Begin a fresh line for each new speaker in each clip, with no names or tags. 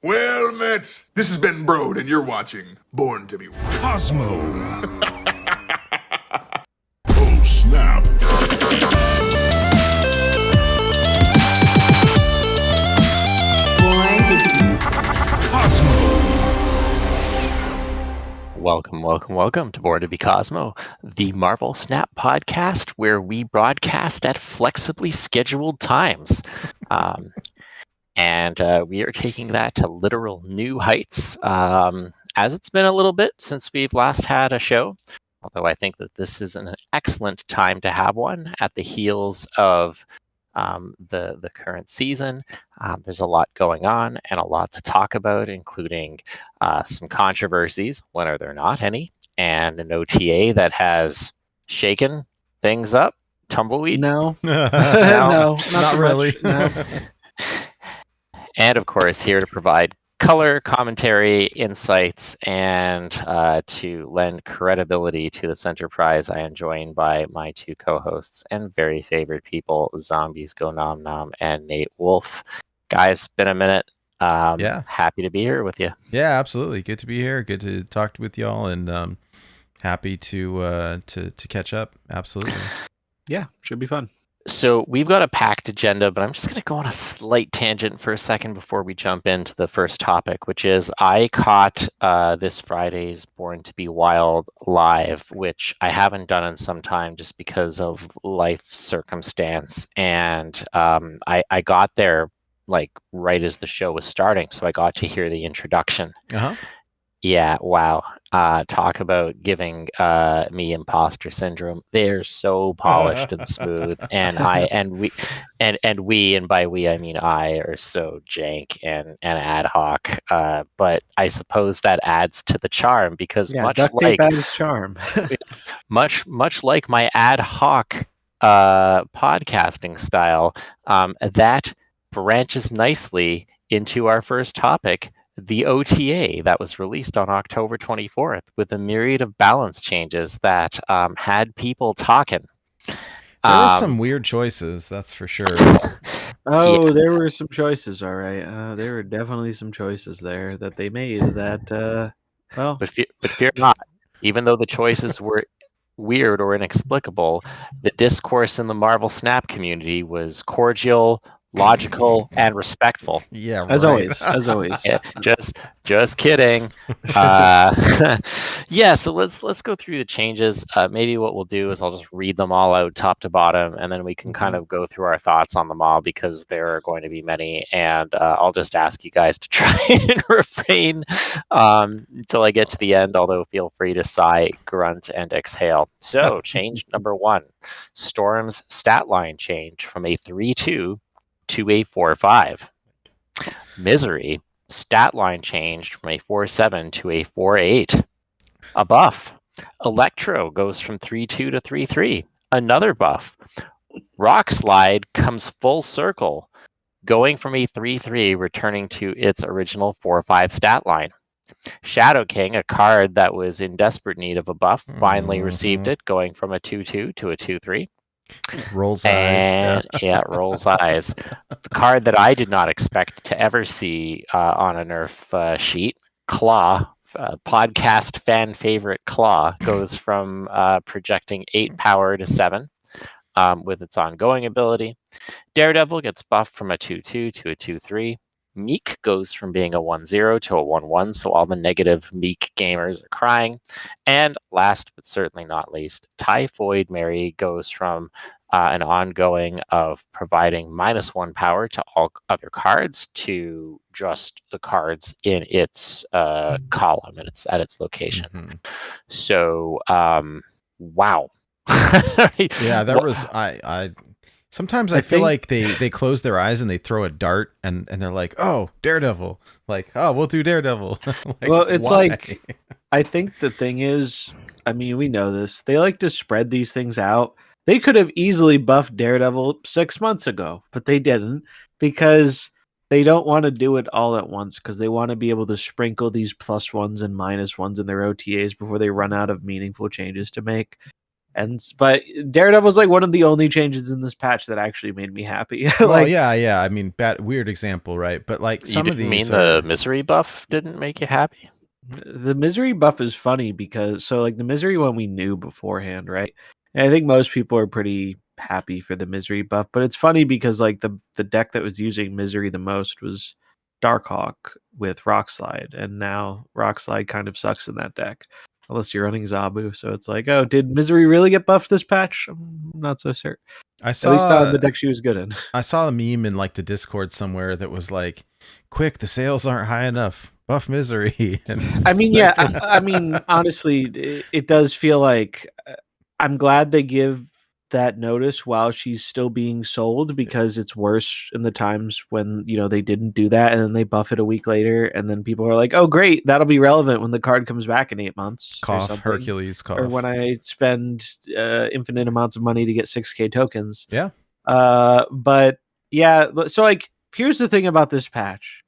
Well met. This has been Brode, and you're watching Born to be
Cosmo.
Oh, snap.
Welcome to Born to be Cosmo, the Marvel Snap podcast where we broadcast at flexibly scheduled times. And we are taking that to literal new heights, as it's been a little bit since we've last had a show. Although I think that this is an excellent time to have one at the heels of the current season. There's a lot going on and a lot to talk about, including some controversies, when are there not any, and an OTA that has shaken things up. Tumbleweed?
No,
No,
not
so
really.
much.
No.
And of course, here to provide color, commentary, insights, and to lend credibility to this enterprise, I am joined by my two co-hosts and very favorite people, ZombiesGoNomNom and NateWolfe. Guys, been a minute.
Yeah.
Happy to be here with you.
Yeah, absolutely. Good to be here. Good to talk with y'all, and happy to catch up. Absolutely.
Yeah, should be fun.
So we've got a packed agenda, but I'm just going to go on a slight tangent for a second before we jump into the first topic, which is I caught this Friday's Born to be Wild live, which I haven't done in some time just because of life circumstance. And I got there like right as the show was starting, so I got to hear the introduction.
Uh-huh.
Yeah, wow. Talk about giving me imposter syndrome. They're so polished and smooth, and we and by we I mean I are so jank and ad hoc. But I suppose that adds to the charm because
Yeah, duct tape adds charm.
much like my ad hoc podcasting style, that branches nicely into our first topic, the OTA that was released on October 24th with a myriad of balance changes that had people talking.
There were some weird choices, that's for sure.
Oh,
Yeah.
there were some choices, all right. There were definitely some choices there that they made that, well...
But fear not. Even though the choices were weird or inexplicable, the discourse in the Marvel Snap community was cordial, logical, and respectful.
Yeah,
As
right.
always.
Yeah, just kidding. Yeah, so let's go through the changes. Maybe what we'll do is I'll just read them all out top to bottom, and then we can kind of go through our thoughts on them all because there are going to be many, and I'll just ask you guys to try and refrain until I get to the end, although feel free to sigh, grunt, and exhale. So change number 1, Storm's stat line change from a 3-2 to a 4-5. Misery, stat line changed from a 4-7 to a 4-8. A buff. Electro goes from 3-2 to 3-3. Another buff. Rock Slide comes full circle, going from a 3-3, returning to its original 4-5 stat line. Shadow King, a card that was in desperate need of a buff, finally received it, going from a 2-2 to a 2-3.
Rolls eyes.
And yeah, rolls eyes. The card that I did not expect to ever see on a Nerf sheet, Claw, podcast fan favorite Claw, goes from projecting 8 power to 7 with its ongoing ability. Daredevil gets buffed from a 2-2 to a 2-3. Meek goes from being a 1-0 to a 1-1, so all the negative Meek gamers are crying. And last but certainly not least, Typhoid Mary goes from an ongoing of providing -1 power to all other cards to just the cards in its column and it's at its location.
Mhm.
So, wow.
Yeah, that was I sometimes I feel
think-
like they close their eyes and they throw a dart and they're like, oh, Daredevil. Like, oh, we'll do Daredevil. Like,
Well, it's
why?
like, I think the thing is, I mean, we know this. They like to spread these things out. They could have easily buffed Daredevil 6 months ago, but they didn't because they don't want to do it all at once because they want to be able to sprinkle these +1s and -1s in their OTAs before they run out of meaningful changes to make. But Daredevil's like one of the only changes in this patch that actually made me happy.
Well, yeah. I mean, weird example, right? But like
You
some of
didn't mean
these
the
are
misery buff didn't make you happy?
The misery buff is funny because the misery one we knew beforehand, right? And I think most people are pretty happy for the misery buff, but it's funny because like the deck that was using misery the most was Darkhawk with Rockslide, and now Rockslide kind of sucks in that deck. Unless you're running Zabu, so it's like, oh, did misery really get buffed this patch? I'm not so certain.
I
At least not in
saw
the deck she was good in.
I saw a meme in like the Discord somewhere that was like, "Quick, the sales aren't high enough. Buff misery." And
I
it's
mean,
like-
yeah. I mean, honestly, it does feel like I'm glad they give that notice while she's still being sold, because it's worse in the times when they didn't do that and then they buff it a week later, and then people are like, "Oh, great, that'll be relevant when the card comes back in 8 months or
cough,
something."
Hercules cough.
Or when I spend infinite amounts of money to get 6K tokens.
Yeah.
But yeah, so like, here's the thing about this patch: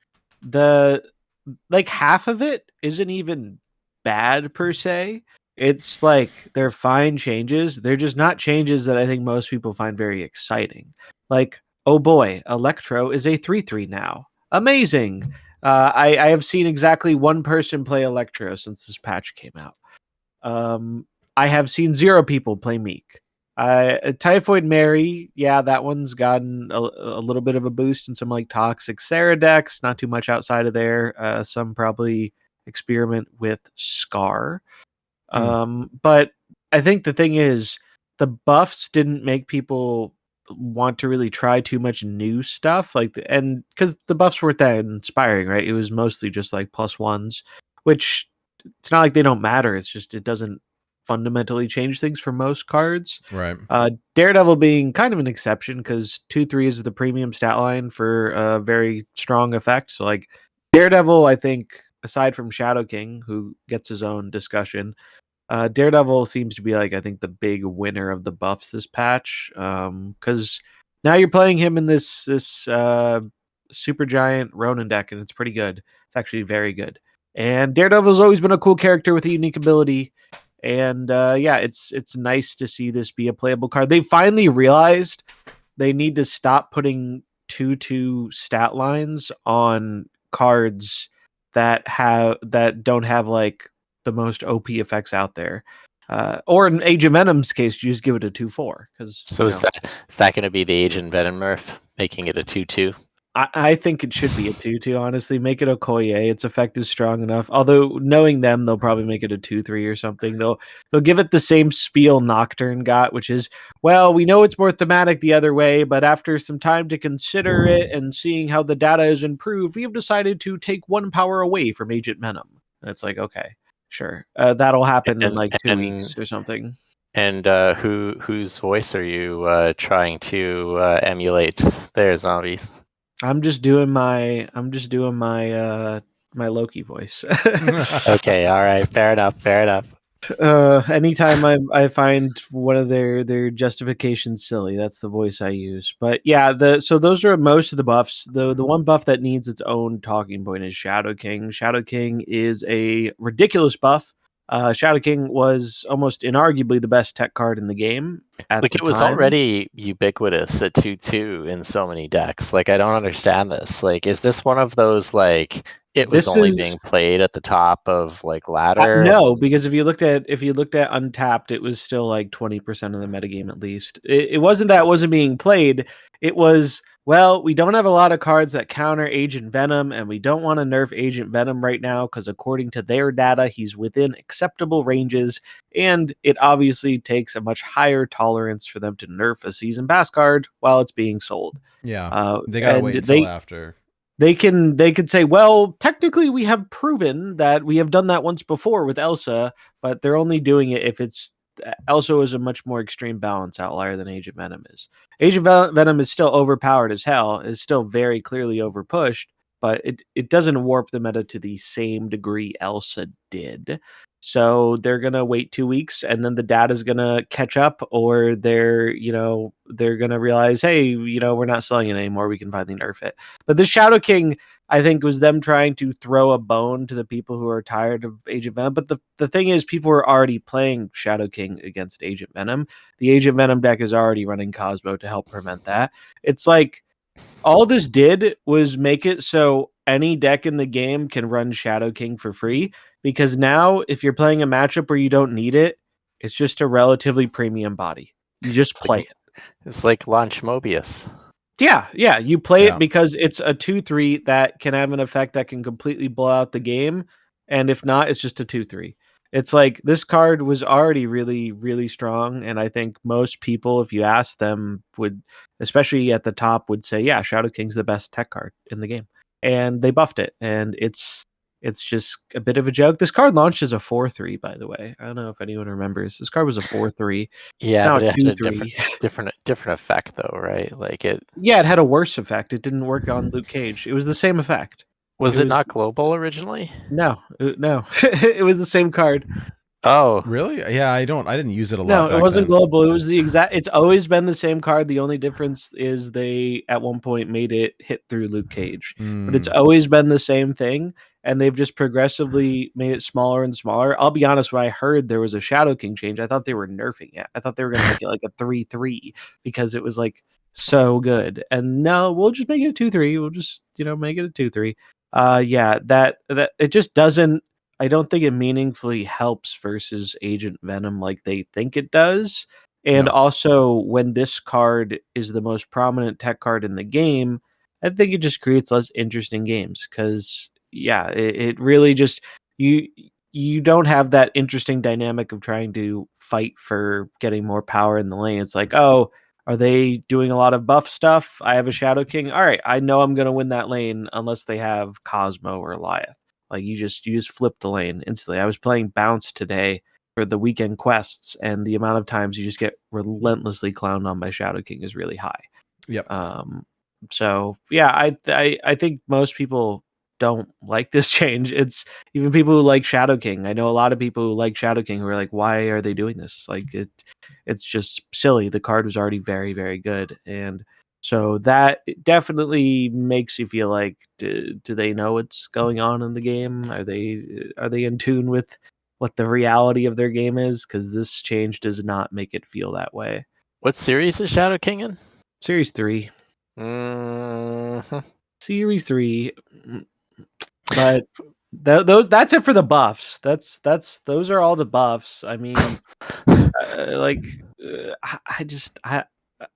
like half of it isn't even bad per se. It's like they're fine changes. They're just not changes that I think most people find very exciting. Like, oh boy, Electro is a 3/3 now. Amazing. I have seen exactly one person play Electro since this patch came out. I have seen 0 people play Meek. Typhoid Mary, yeah, that one's gotten a little bit of a boost in some like toxic Sera decks. Not too much outside of there. Some probably experiment with Scar. But I think the thing is, the buffs didn't make people want to really try too much new stuff. And because the buffs weren't that inspiring, right? It was mostly just like +1s, which it's not like they don't matter. It's just it doesn't fundamentally change things for most cards.
Right.
Daredevil being kind of an exception because 2/3 is the premium stat line for a very strong effect. So like Daredevil, I think aside from Shadow King, who gets his own discussion, Daredevil seems to be like I think the big winner of the buffs this patch, because now you're playing him in this super giant Ronin deck, and it's pretty good. It's actually very good. And Daredevil's always been a cool character with a unique ability. And yeah, it's nice to see this be a playable card. They finally realized they need to stop putting 2/2 stat lines on cards that don't have like the most OP effects out there. Or in Age of Venom's case, you just give it a 2/4 because
So is that going to be the Agent Venom nerf, making it a 2/2?
I think it should be a 2/2. Honestly, make it a Okoye. Its effect is strong enough. Although knowing them, they'll probably make it a 2/3 or something. They'll give it the same spiel Nocturne got, which is, well, we know it's more thematic the other way, but after some time to consider it and seeing how the data is improved, we have decided to take 1 power away from Agent Venom. And it's like, okay, sure, that'll happen in like 2 weeks or something.
And whose voice are you trying to emulate there, zombies?
I'm just doing my my Loki voice.
Okay, all right, fair enough.
Anytime I find one of their justifications silly, that's the voice I use. But yeah, so those are most of the buffs. The one buff that needs its own talking point is Shadow King. Shadow King is a ridiculous buff. Shadow King was almost inarguably the best tech card in the game at
Like
the
it was
time.
already ubiquitous at 2/2 in so many decks. Like I don't understand this. Like, is this one of those like it was
This
only
is-
being played at the top of like ladder?
No, because if you looked at Untapped, it was still like 20% of the metagame at least. It wasn't that it wasn't being played. It was, well, we don't have a lot of cards that counter Agent Venom, and we don't want to nerf Agent Venom right now because according to their data, he's within acceptable ranges, and it obviously takes a much higher tolerance for them to nerf a season pass card while it's being sold.
Yeah. They gotta wait until after.
They could say, well, technically we have proven that we have done that once before with Elsa, but they're only doing it if it's Elsa is a much more extreme balance outlier than Agent Venom is. Agent Venom is still overpowered as hell, is still very clearly overpushed, but it doesn't warp the meta to the same degree Elsa did. So they're gonna wait 2 weeks, and then the data's gonna catch up, or they're gonna realize, hey, we're not selling it anymore. We can finally nerf it. But the Shadow King, I think, was them trying to throw a bone to the people who are tired of Agent Venom. But the thing is, people were already playing Shadow King against Agent Venom. The Agent Venom deck is already running Cosmo to help prevent that. It's like all this did was make it so any deck in the game can run Shadow King for free, because now if you're playing a matchup where you don't need it, it's just a relatively premium body. You just play it.
It's like launch Mobius.
Yeah, you play
Yeah.
it because it's a 2/3 that can have an effect that can completely blow out the game, and if not, it's just a 2/3. It's like this card was already really, really strong, and I think most people, if you ask them, would, especially at the top, would say, yeah, Shadow King's the best tech card in the game. And they buffed it, and it's just a bit of a joke. This card launched as a 4/3, by the way. I don't know if anyone remembers. This card was a 4/3.
Yeah,
Now
but
a
it had a
2/3.
different effect though, right? Like it
Yeah, it had a worse effect. It didn't work on Luke Cage. It was the same effect.
was
It
it
was
not global originally?
no, it was the same card.
Oh,
Really? Yeah, I didn't use it a lot
No, it
back
wasn't
then.
global. It was the exact. It's always been the same card. The only difference is they at one point made it hit through Luke Cage, but it's always been the same thing. And they've just progressively made it smaller and smaller. I'll be honest. When I heard there was a Shadow King change, I thought they were nerfing it. I thought they were going to make it like a 3/3 because it was like so good. And no, we'll just make it a 2/3. We'll just make it a 2/3. Yeah, that it just doesn't. I don't think it meaningfully helps versus Agent Venom like they think it does. And
No.
also, when this card is the most prominent tech card in the game, I think it just creates less interesting games because, yeah, it really just you don't have that interesting dynamic of trying to fight for getting more power in the lane. It's like, oh, are they doing a lot of buff stuff? I have a Shadow King. All right, I know I'm going to win that lane unless they have Cosmo or Eliath. Like you just flip the lane instantly. I was playing Bounce today for the weekend quests, and the amount of times you just get relentlessly clowned on by Shadow King is really high.
Yep.
So yeah, I think most people don't like this change. It's even people who like Shadow King. I know a lot of people who like Shadow King who are like, why are they doing this? Like it's just silly. The card was already very, very good, and so that definitely makes you feel like, do they know what's going on in the game? Are they in tune with what the reality of their game is? Because this change does not make it feel that way.
what series is Shadow King in?
Series 3.
Mhm.
Series 3. But that's it for the buffs. Those are all the buffs. I mean,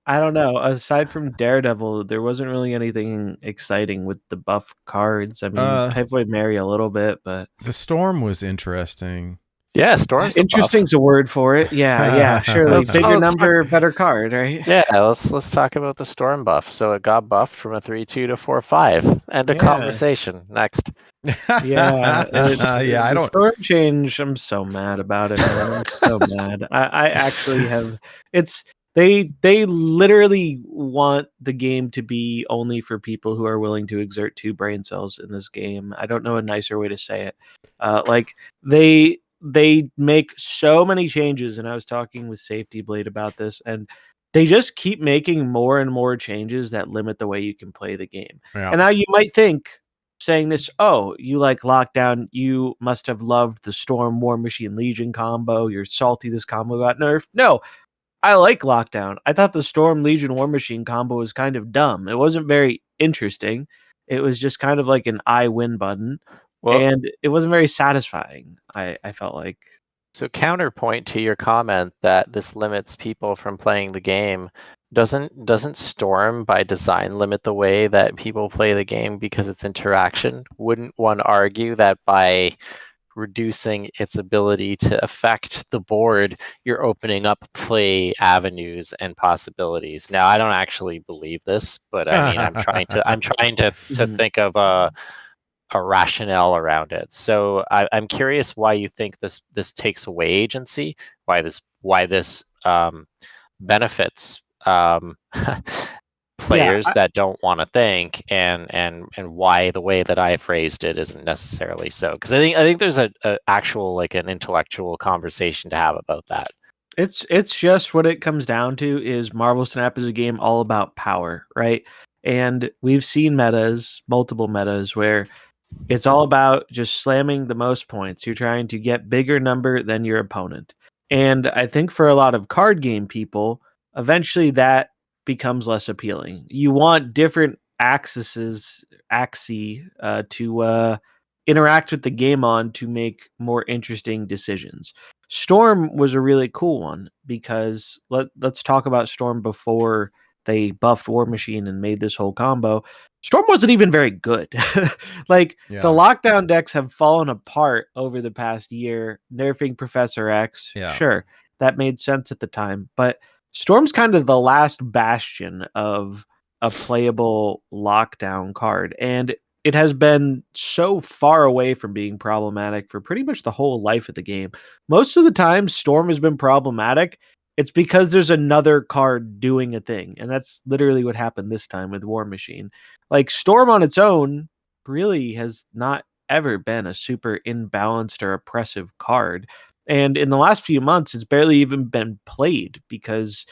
I don't know. Aside from Daredevil, there wasn't really anything exciting with the buff cards. I mean, Typhoid Mary a little bit, but
The Storm was interesting.
Yeah, Storm's a buff.
interesting's a word for it. Yeah, surely
Let's
bigger
talk-
number, better card, right?
Yeah, let's talk about the Storm buff. So it got buffed from a 3/2 to 4/5. End of
Yeah.
conversation. Next.
Yeah,
Yeah, I
the
don't.
storm change. I'm so mad about it, man. I'm so mad. I actually have. It's they literally want the game to be only for people who are willing to exert 2 brain cells in this game. I don't know a nicer way to say it. Like they make so many changes, and I was talking with Safety Blade about this, and they just keep making more and more changes that limit the way you can play the game.
Yeah.
And now you might think, saying this, oh, you like Lockdown, you must have loved the Storm War Machine Legion combo. You're salty this combo got nerfed. No, I like Lockdown. I thought the Storm Legion War Machine combo was kind of dumb. It wasn't very interesting. It was just kind of like an I win button.
Well,
And it wasn't very satisfying, I felt like.
so counterpoint to your comment that this limits people from playing the game, doesn't Storm by design limit the way that people play the game because it's interaction? Wouldn't one argue that by reducing its ability to affect the board, you're opening up play avenues and possibilities? Now, I don't actually believe this, but I mean, I'm trying to think of a rationale around it. So I'm curious why you think this takes away agency, why this benefits players that don't want to think, and why the way that I phrased it isn't necessarily so. Because I think there's a actual like an intellectual conversation to have about that.
It's just what it comes down to is Marvel Snap is a game all about power, right? And we've seen multiple metas where it's all about just slamming the most points. You're trying to get bigger number than your opponent. And I think for a lot of card game people, eventually that becomes less appealing. You want different axes to interact with the game on to make more interesting decisions. Storm was a really cool one because let's talk about Storm before they buffed War Machine and made this whole combo. Storm wasn't even very good. The lockdown decks have fallen apart over the past year, nerfing Professor X.
Yeah.
Sure, that made sense at the time, but Storm's kind of the last bastion of a playable lockdown card, and it has been so far away from being problematic for pretty much the whole life of the game. Most of the time, Storm has been problematic. It's because there's another card doing a thing, and that's literally what happened this time with War Machine. Like, Storm on its own really has not ever been a super imbalanced or oppressive card. And in the last few months, it's barely even been played because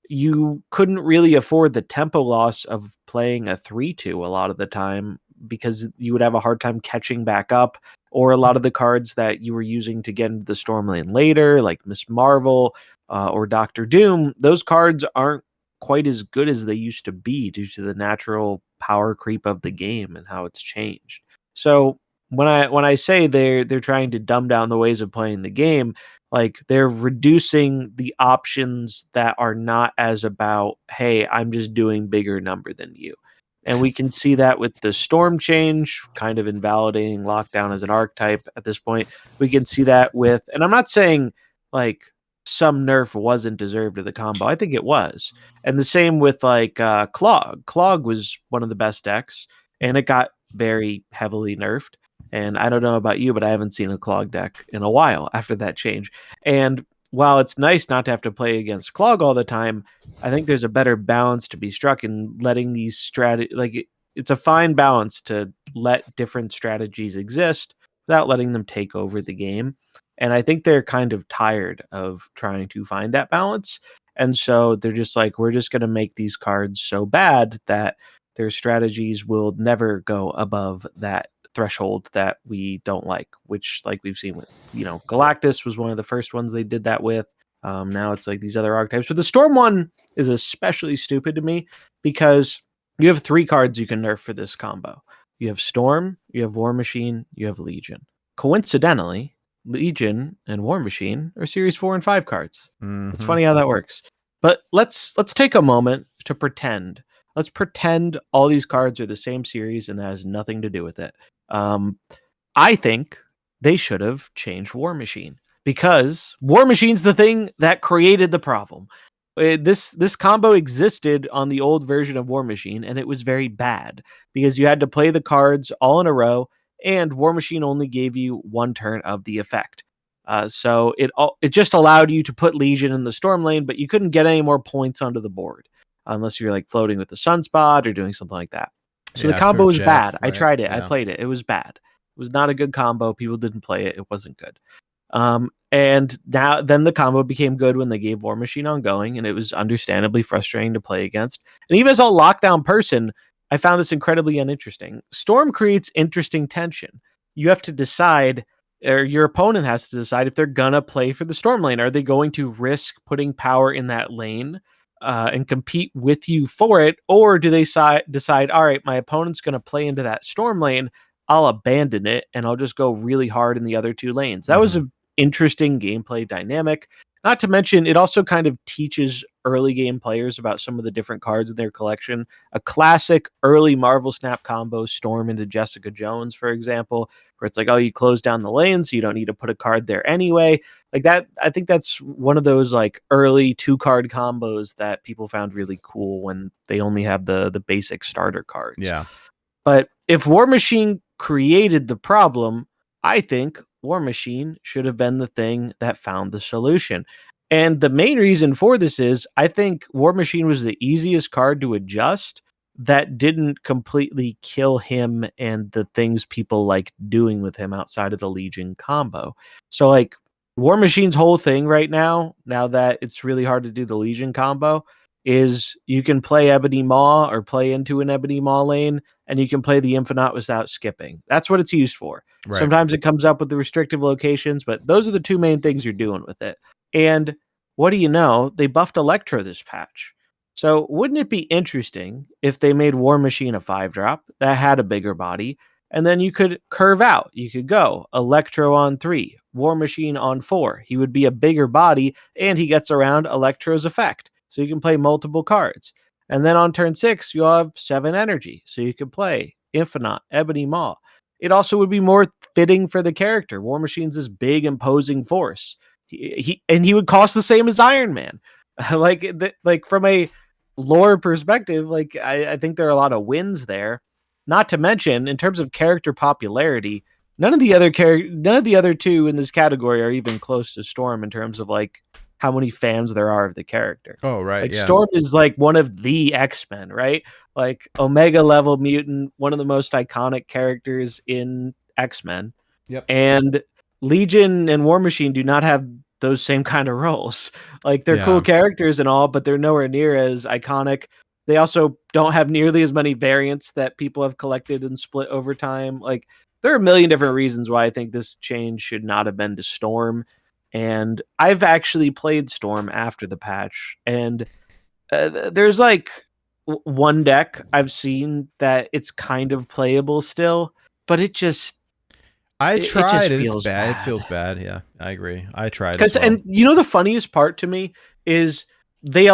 you couldn't really afford the tempo loss of playing a 3-2 a lot of the time because you would have a hard time catching back up, or a lot of the cards that you were using to get into the Storm lane later, like Miss Marvel or Doctor Doom, those cards aren't quite as good as they used to be due to the natural power creep of the game and how it's changed. So when I say they're trying to dumb down the ways of playing the game, like they're reducing the options that are not as about, hey, I'm just doing bigger number than you. And we can see that with the Storm change, kind of invalidating Lockdown as an archetype at this point. We can see that with, and I'm not saying like some nerf wasn't deserved of the combo. I think it was. And the same with like Clog. Clog was one of the best decks, and it got very heavily nerfed. And I don't know about you, but I haven't seen a Clog deck in a while after that change. And while it's nice not to have to play against Clog all the time, I think there's a better balance to be struck in letting these it's a fine balance to let different strategies exist without letting them take over the game. And I think they're kind of tired of trying to find that balance. And so they're just like, we're just going to make these cards so bad that their strategies will never go above that threshold that we don't like, which like we've seen with, Galactus was one of the first ones they did that with. Now it's like these other archetypes, but the Storm one is especially stupid to me because you have 3 cards you can nerf for this combo. You have Storm, you have War Machine, you have Legion. Coincidentally, Legion and War Machine are series 4 and 5 cards.
Mm-hmm.
It's funny how that works. But let's take a moment to pretend. Let's pretend all these cards are the same series and that has nothing to do with it. I think they should have changed War Machine because War Machine's the thing that created the problem. This combo existed on the old version of War Machine, and it was very bad because you had to play the cards all in a row, and War Machine only gave you 1 turn of the effect. So it just allowed you to put Legion in the Storm lane, but you couldn't get any more points onto the board unless you're like floating with the Sunspot or doing something like that. So the combo was bad. Right? I tried it. Yeah. I played it. It was bad. It was not a good combo. People didn't play it. It wasn't good. And then the combo became good when they gave War Machine ongoing, and it was understandably frustrating to play against. And even as a lockdown person, I found this incredibly uninteresting. Storm creates interesting tension. You have to decide, or your opponent has to decide if they're gonna play for the Storm lane. Are they going to risk putting power in that lane and compete with you for it, or do they decide, all right, my opponent's gonna play into that Storm lane, I'll abandon it and I'll just go really hard in the other 2 lanes. That was an interesting gameplay dynamic. Not to mention, it also kind of teaches early game players about some of the different cards in their collection. A classic early Marvel Snap combo, Storm into Jessica Jones, for example, where it's like, oh, you close down the lane, so you don't need to put a card there anyway. Like that, I think that's one of those like early 2-card combos that people found really cool when they only have the basic starter cards.
Yeah.
But if War Machine created the problem, I think War Machine should have been the thing that found the solution. And the main reason for this is I think War Machine was the easiest card to adjust that didn't completely kill him and the things people like doing with him outside of the Legion combo. So like War Machine's whole thing right now that it's really hard to do the Legion combo, is you can play Ebony Maw or play into an Ebony Maw lane, and you can play the Infinite without skipping. That's what it's used for.
Right.
Sometimes it comes up with the restrictive locations, but those are the two main things you're doing with it. And what do you know? They buffed Electro this patch. So wouldn't it be interesting if they made War Machine a 5-drop that had a bigger body, and then you could curve out. You could go Electro on 3, War Machine on 4. He would be a bigger body, and he gets around Electro's effect. So you can play multiple cards. And then on turn 6, you'll have 7 energy. So you can play Infinite, Ebony Maw. It also would be more fitting for the character. War Machine's this big, imposing force. He would cost the same as Iron Man. like from a lore perspective, like I think there are a lot of wins there. Not to mention, in terms of character popularity, none of the other two in this category are even close to Storm in terms of like how many fans there are of the character.
Oh, right.
Like
yeah.
Storm is like one of the X-Men, right? Like Omega level mutant, one of the most iconic characters in X-Men.
Yep.
And Legion and War Machine do not have those same kind of roles. Like they're cool characters and all, but they're nowhere near as iconic. They also don't have nearly as many variants that people have collected and split over time. Like there are a million different reasons why I think this change should not have been to Storm. And I've actually played Storm after the patch, and there's like one deck I've seen that it's kind of playable still, but it just
I tried and
feels
it's bad.
bad.
It feels bad. Yeah, I agree. I tried.
And you know the funniest part to me is they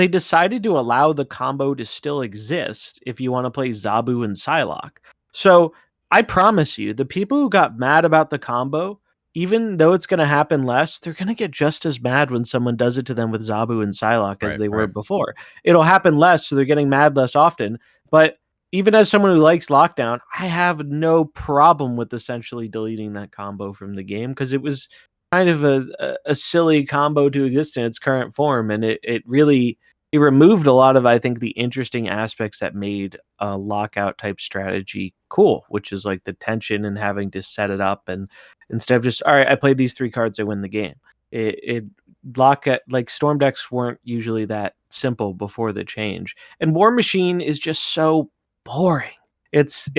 decided to allow the combo to still exist if you want to play Zabu and Psylocke. So I promise you, the people who got mad about the combo, even though it's going to happen less, they're going to get just as mad when someone does it to them with Zabu and Psylocke as they were before. It'll happen less, so they're getting mad less often. But even as someone who likes Lockdown, I have no problem with essentially deleting that combo from the game because it was kind of a silly combo to exist in its current form, and it really removed a lot of, I think, the interesting aspects that made a lockout type strategy cool, which is like the tension and having to set it up, and instead of just, all right, I played these 3 cards, I win the game. Like Storm decks weren't usually that simple before the change, and War Machine is just so boring. It's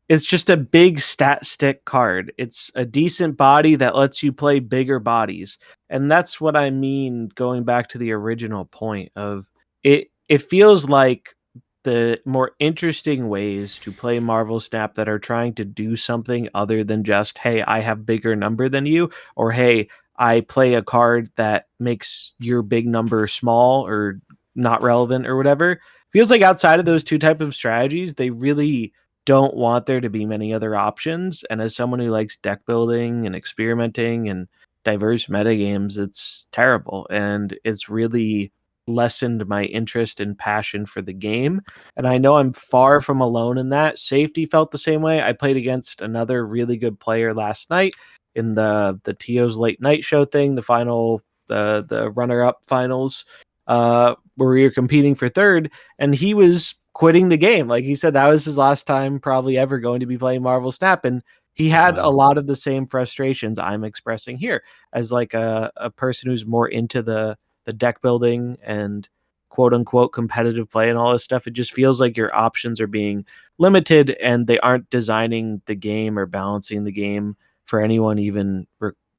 just a big stat stick card. It's a decent body that lets you play bigger bodies. And that's what I mean, going back to the original point of it. It feels like the more interesting ways to play Marvel Snap that are trying to do something other than just, hey, I have bigger number than you, or hey, I play a card that makes your big number small or not relevant or whatever. Feels like outside of those two types of strategies, they really don't want there to be many other options. And as someone who likes deck building and experimenting and diverse metagames, it's terrible. And it's really lessened my interest and passion for the game. And I know I'm far from alone in that. Safety felt the same way. I played against another really good player last night in the TO's late night show thing, the final, the runner-up finals, where we were competing for third, and he was quitting the game. Like he said, that was his last time probably ever going to be playing Marvel Snap, and he had a lot of the same frustrations I'm expressing here as like a person who's more into the deck building and quote unquote competitive play and all this stuff. It just feels like your options are being limited and they aren't designing the game or balancing the game for anyone even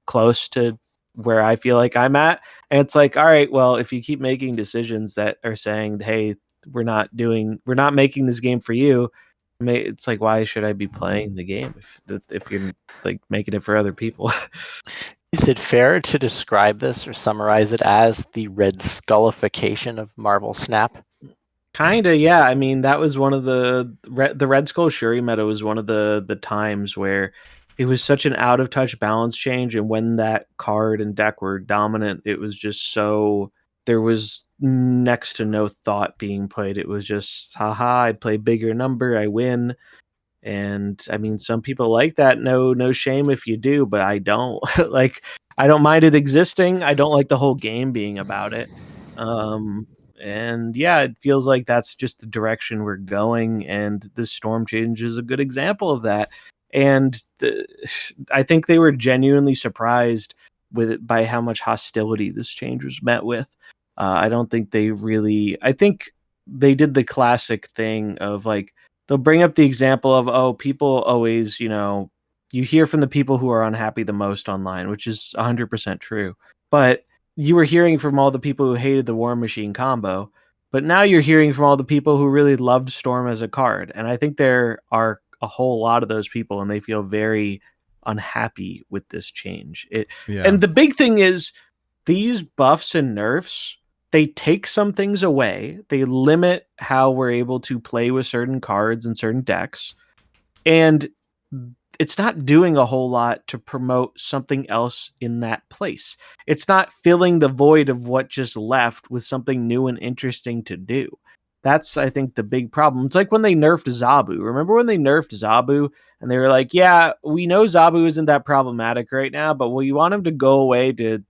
close to where I feel like I'm at. And it's like, all right, well, if you keep making decisions that are saying, hey, we're not making this game for you, it's like, why should I be playing the game if you're like making it for other people?
Is it fair to describe this or summarize it as the red skullification of Marvel Snap?
Kinda, yeah. I mean, that was one of the Red Skull Shuri meta was one of the times where it was such an out of touch balance change, and when that card and deck were dominant, it was just so there was next to no thought being played. It was just, haha, I play bigger number, I win. And I mean, some people like that. No shame if you do, but I don't. Like, I don't mind it existing. I don't like the whole game being about it. And yeah, it feels like that's just the direction we're going, and this storm change is a good example of that. And I think they were genuinely surprised with it by how much hostility this change was met with. I don't think they really. I think they did the classic thing of like they'll bring up the example of, oh, people always, you hear from the people who are unhappy the most online, which is 100% true. But you were hearing from all the people who hated the War Machine combo, but now you're hearing from all the people who really loved Storm as a card. And I think there are a whole lot of those people, and they feel very unhappy with this change.
Yeah.
And the big thing is these buffs and nerfs, they take some things away. They limit how we're able to play with certain cards and certain decks. And it's not doing a whole lot to promote something else in that place. It's not filling the void of what just left with something new and interesting to do. That's, I think, the big problem. It's like when they nerfed Zabu. Remember when they nerfed Zabu and they were like, yeah, we know Zabu isn't that problematic right now, but we want him to go away to,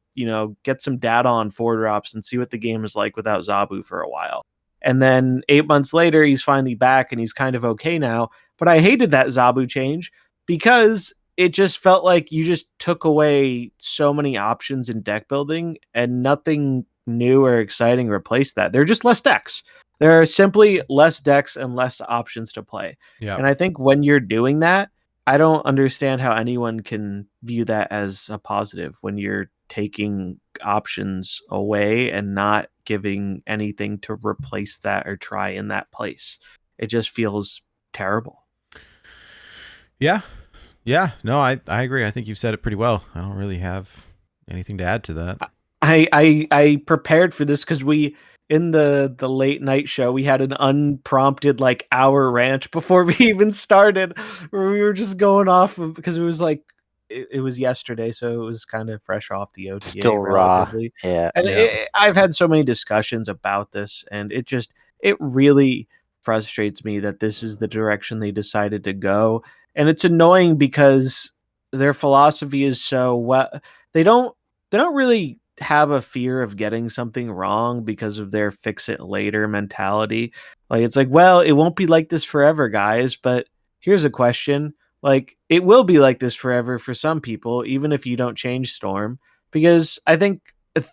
get some data on 4-drops and see what the game is like without Zabu for a while. And then 8 months later, he's finally back and he's kind of okay now. But I hated that Zabu change because it just felt like you just took away so many options in deck building and nothing new or exciting replaced that. They're just less decks. There are simply less decks and less options to play.
Yeah.
And I think when you're doing that, I don't understand how anyone can view that as a positive when you're taking options away and not giving anything to replace that or try in that place. It just feels terrible.
Yeah. Yeah. No, I agree. I think you've said it pretty well. I don't really have anything to add to that.
I prepared for this because we, in the late night show, we had an unprompted like hour rant before we even started, where we were just going off of, because it was like it was yesterday, so it was kind of fresh off the OTA,
Still raw.
relatively.
Yeah.
And
Yeah.
I've had so many discussions about this, and it really frustrates me that this is the direction they decided to go. And it's annoying because their philosophy is so well, they don't really have a fear of getting something wrong because of their fix it later mentality. Like, it's like, well, it won't be like this forever, guys, but here's a question. Like, it will be like this forever for some people, even if you don't change Storm, because I think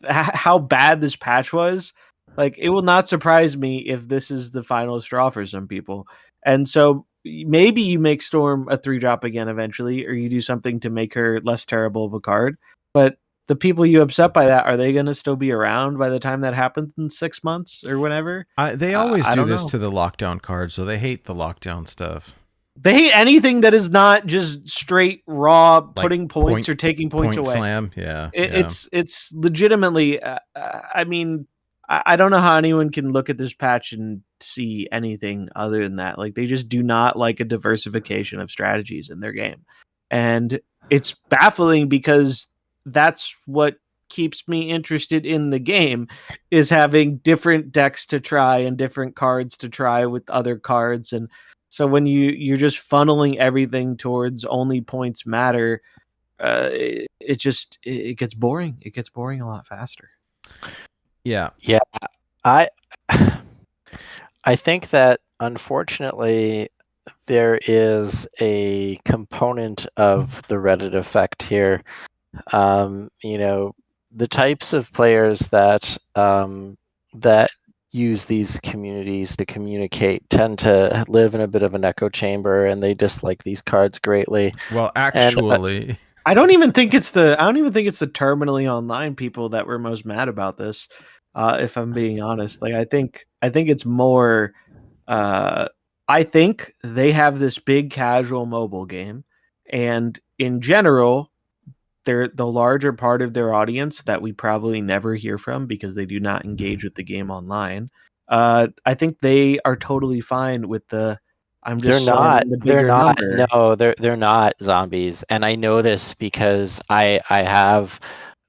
how bad this patch was, like, it will not surprise me if this is the final straw for some people. And so maybe you make Storm a 3-drop again eventually, or you do something to make her less terrible of a card. But the people you upset by that, are they going to still be around by the time that happens in 6 months or whenever?
They always
I
do
don't
this
know.
to the lockdown cards, so they hate the lockdown stuff.
They hate anything that is not just straight raw
Like
putting points
point-
or taking points
Point
away.
slam. Yeah.
It's legitimately. I mean, I don't know how anyone can look at this patch and see anything other than that. Like, they just do not like a diversification of strategies in their game, and it's baffling because that's what keeps me interested in the game, is having different decks to try and different cards to try with other cards. And so when you're just funneling everything towards only points matter, it gets boring. It gets boring a lot faster.
Yeah.
Yeah, I I think that unfortunately there is a component of the Reddit effect here. The types of players that that use these communities to communicate tend to live in a bit of an echo chamber, and they dislike these cards greatly.
Well, actually,
I don't even think it's the terminally online people that were most mad about this. If I'm being honest, like I think it's more. I think they have this big casual mobile game, and in general, they're the larger part of their audience that we probably never hear from because they do not engage with the game online. I think they are totally fine with the. I'm just
They're not.
spamming the
They're
bigger
not.
number.
No, they're not zombies, and I know this because I have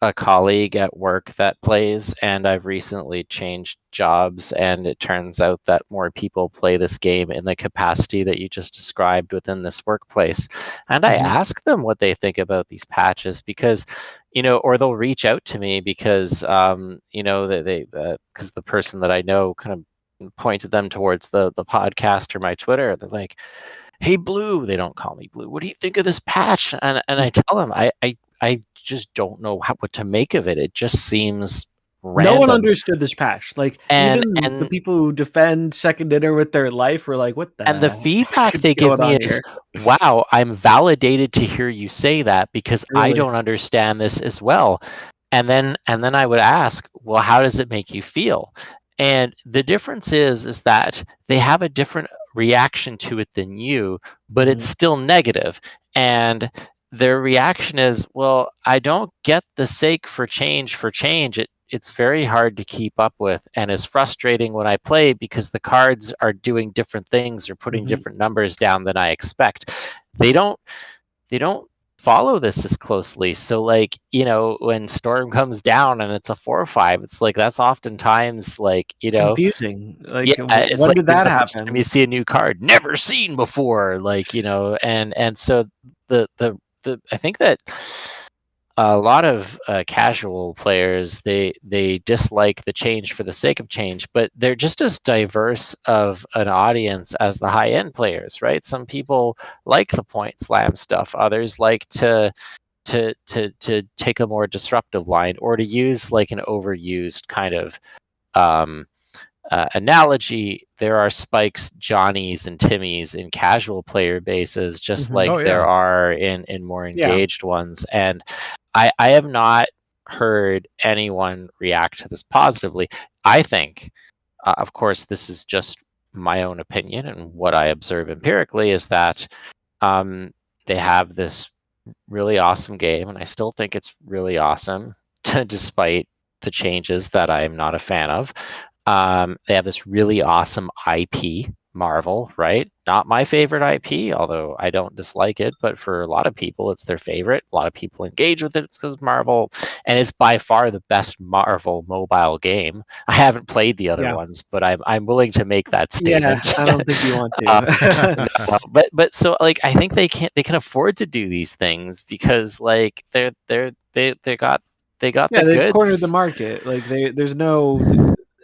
a colleague at work that plays, and I've recently changed jobs, and it turns out that more people play this game in the capacity that you just described within this workplace. And I
Mhm.
ask them what they think about these patches because, or they'll reach out to me because they because the person that I know kind of pointed them towards the podcast or my Twitter. They're like, "Hey, Blue," they don't call me Blue. "What do you think of this patch?" And I tell them I just don't know what to make of it. It just seems
No one
random.
understood this patch. Like
And
even the people who defend Second Dinner with their life were like, "What the?"
And the
heck
feedback
is
they give
going
me
on
is,
here?"
wow, I'm validated to hear you say that because I
Really?
don't understand this as well. And then I would ask, well, how does it make you feel? And the difference is that they have a different reaction to it than you, but it's still negative. And their reaction is, well, I don't get the sake for change for change. It's very hard to keep up with and is frustrating when I play because the cards are doing different things or putting different numbers down than I expect. They don't follow this as closely. So like, when Storm comes down and it's a 4 or 5, it's like that's oftentimes like,
Confusing.
yeah,
Like,
it's
when
like
did that
the first time
happen?
you see a new card never seen before, like, and so the I think that a lot of casual players they dislike the change for the sake of change, but they're just as diverse of an audience as the high end players, right? Some people like the point slam stuff, others like to take a more disruptive line or to use like an overused kind of um, analogy. There are Spikes, Johnnies, and Timmies in casual player bases, just like
Oh, yeah.
there are in more
Yeah.
engaged ones. And I have not heard anyone react to this positively. I think, of course, this is just my own opinion, and what I observe empirically is that um, they have this really awesome game, and I still think it's really awesome, despite the changes that I'm not a fan of. They have this really awesome IP, Marvel, right? Not my favorite IP, although I don't dislike it, but for a lot of people, it's their favorite. A lot of people engage with it because Marvel, and it's by far the best Marvel mobile game. I haven't played the other
Yeah.
ones, but I'm willing to make that
Yeah,
statement.
I don't think you want
Um,
to.
but so like I think they can afford to do these things because like they got
Yeah,
the
they've cornered the
goods.
market. Like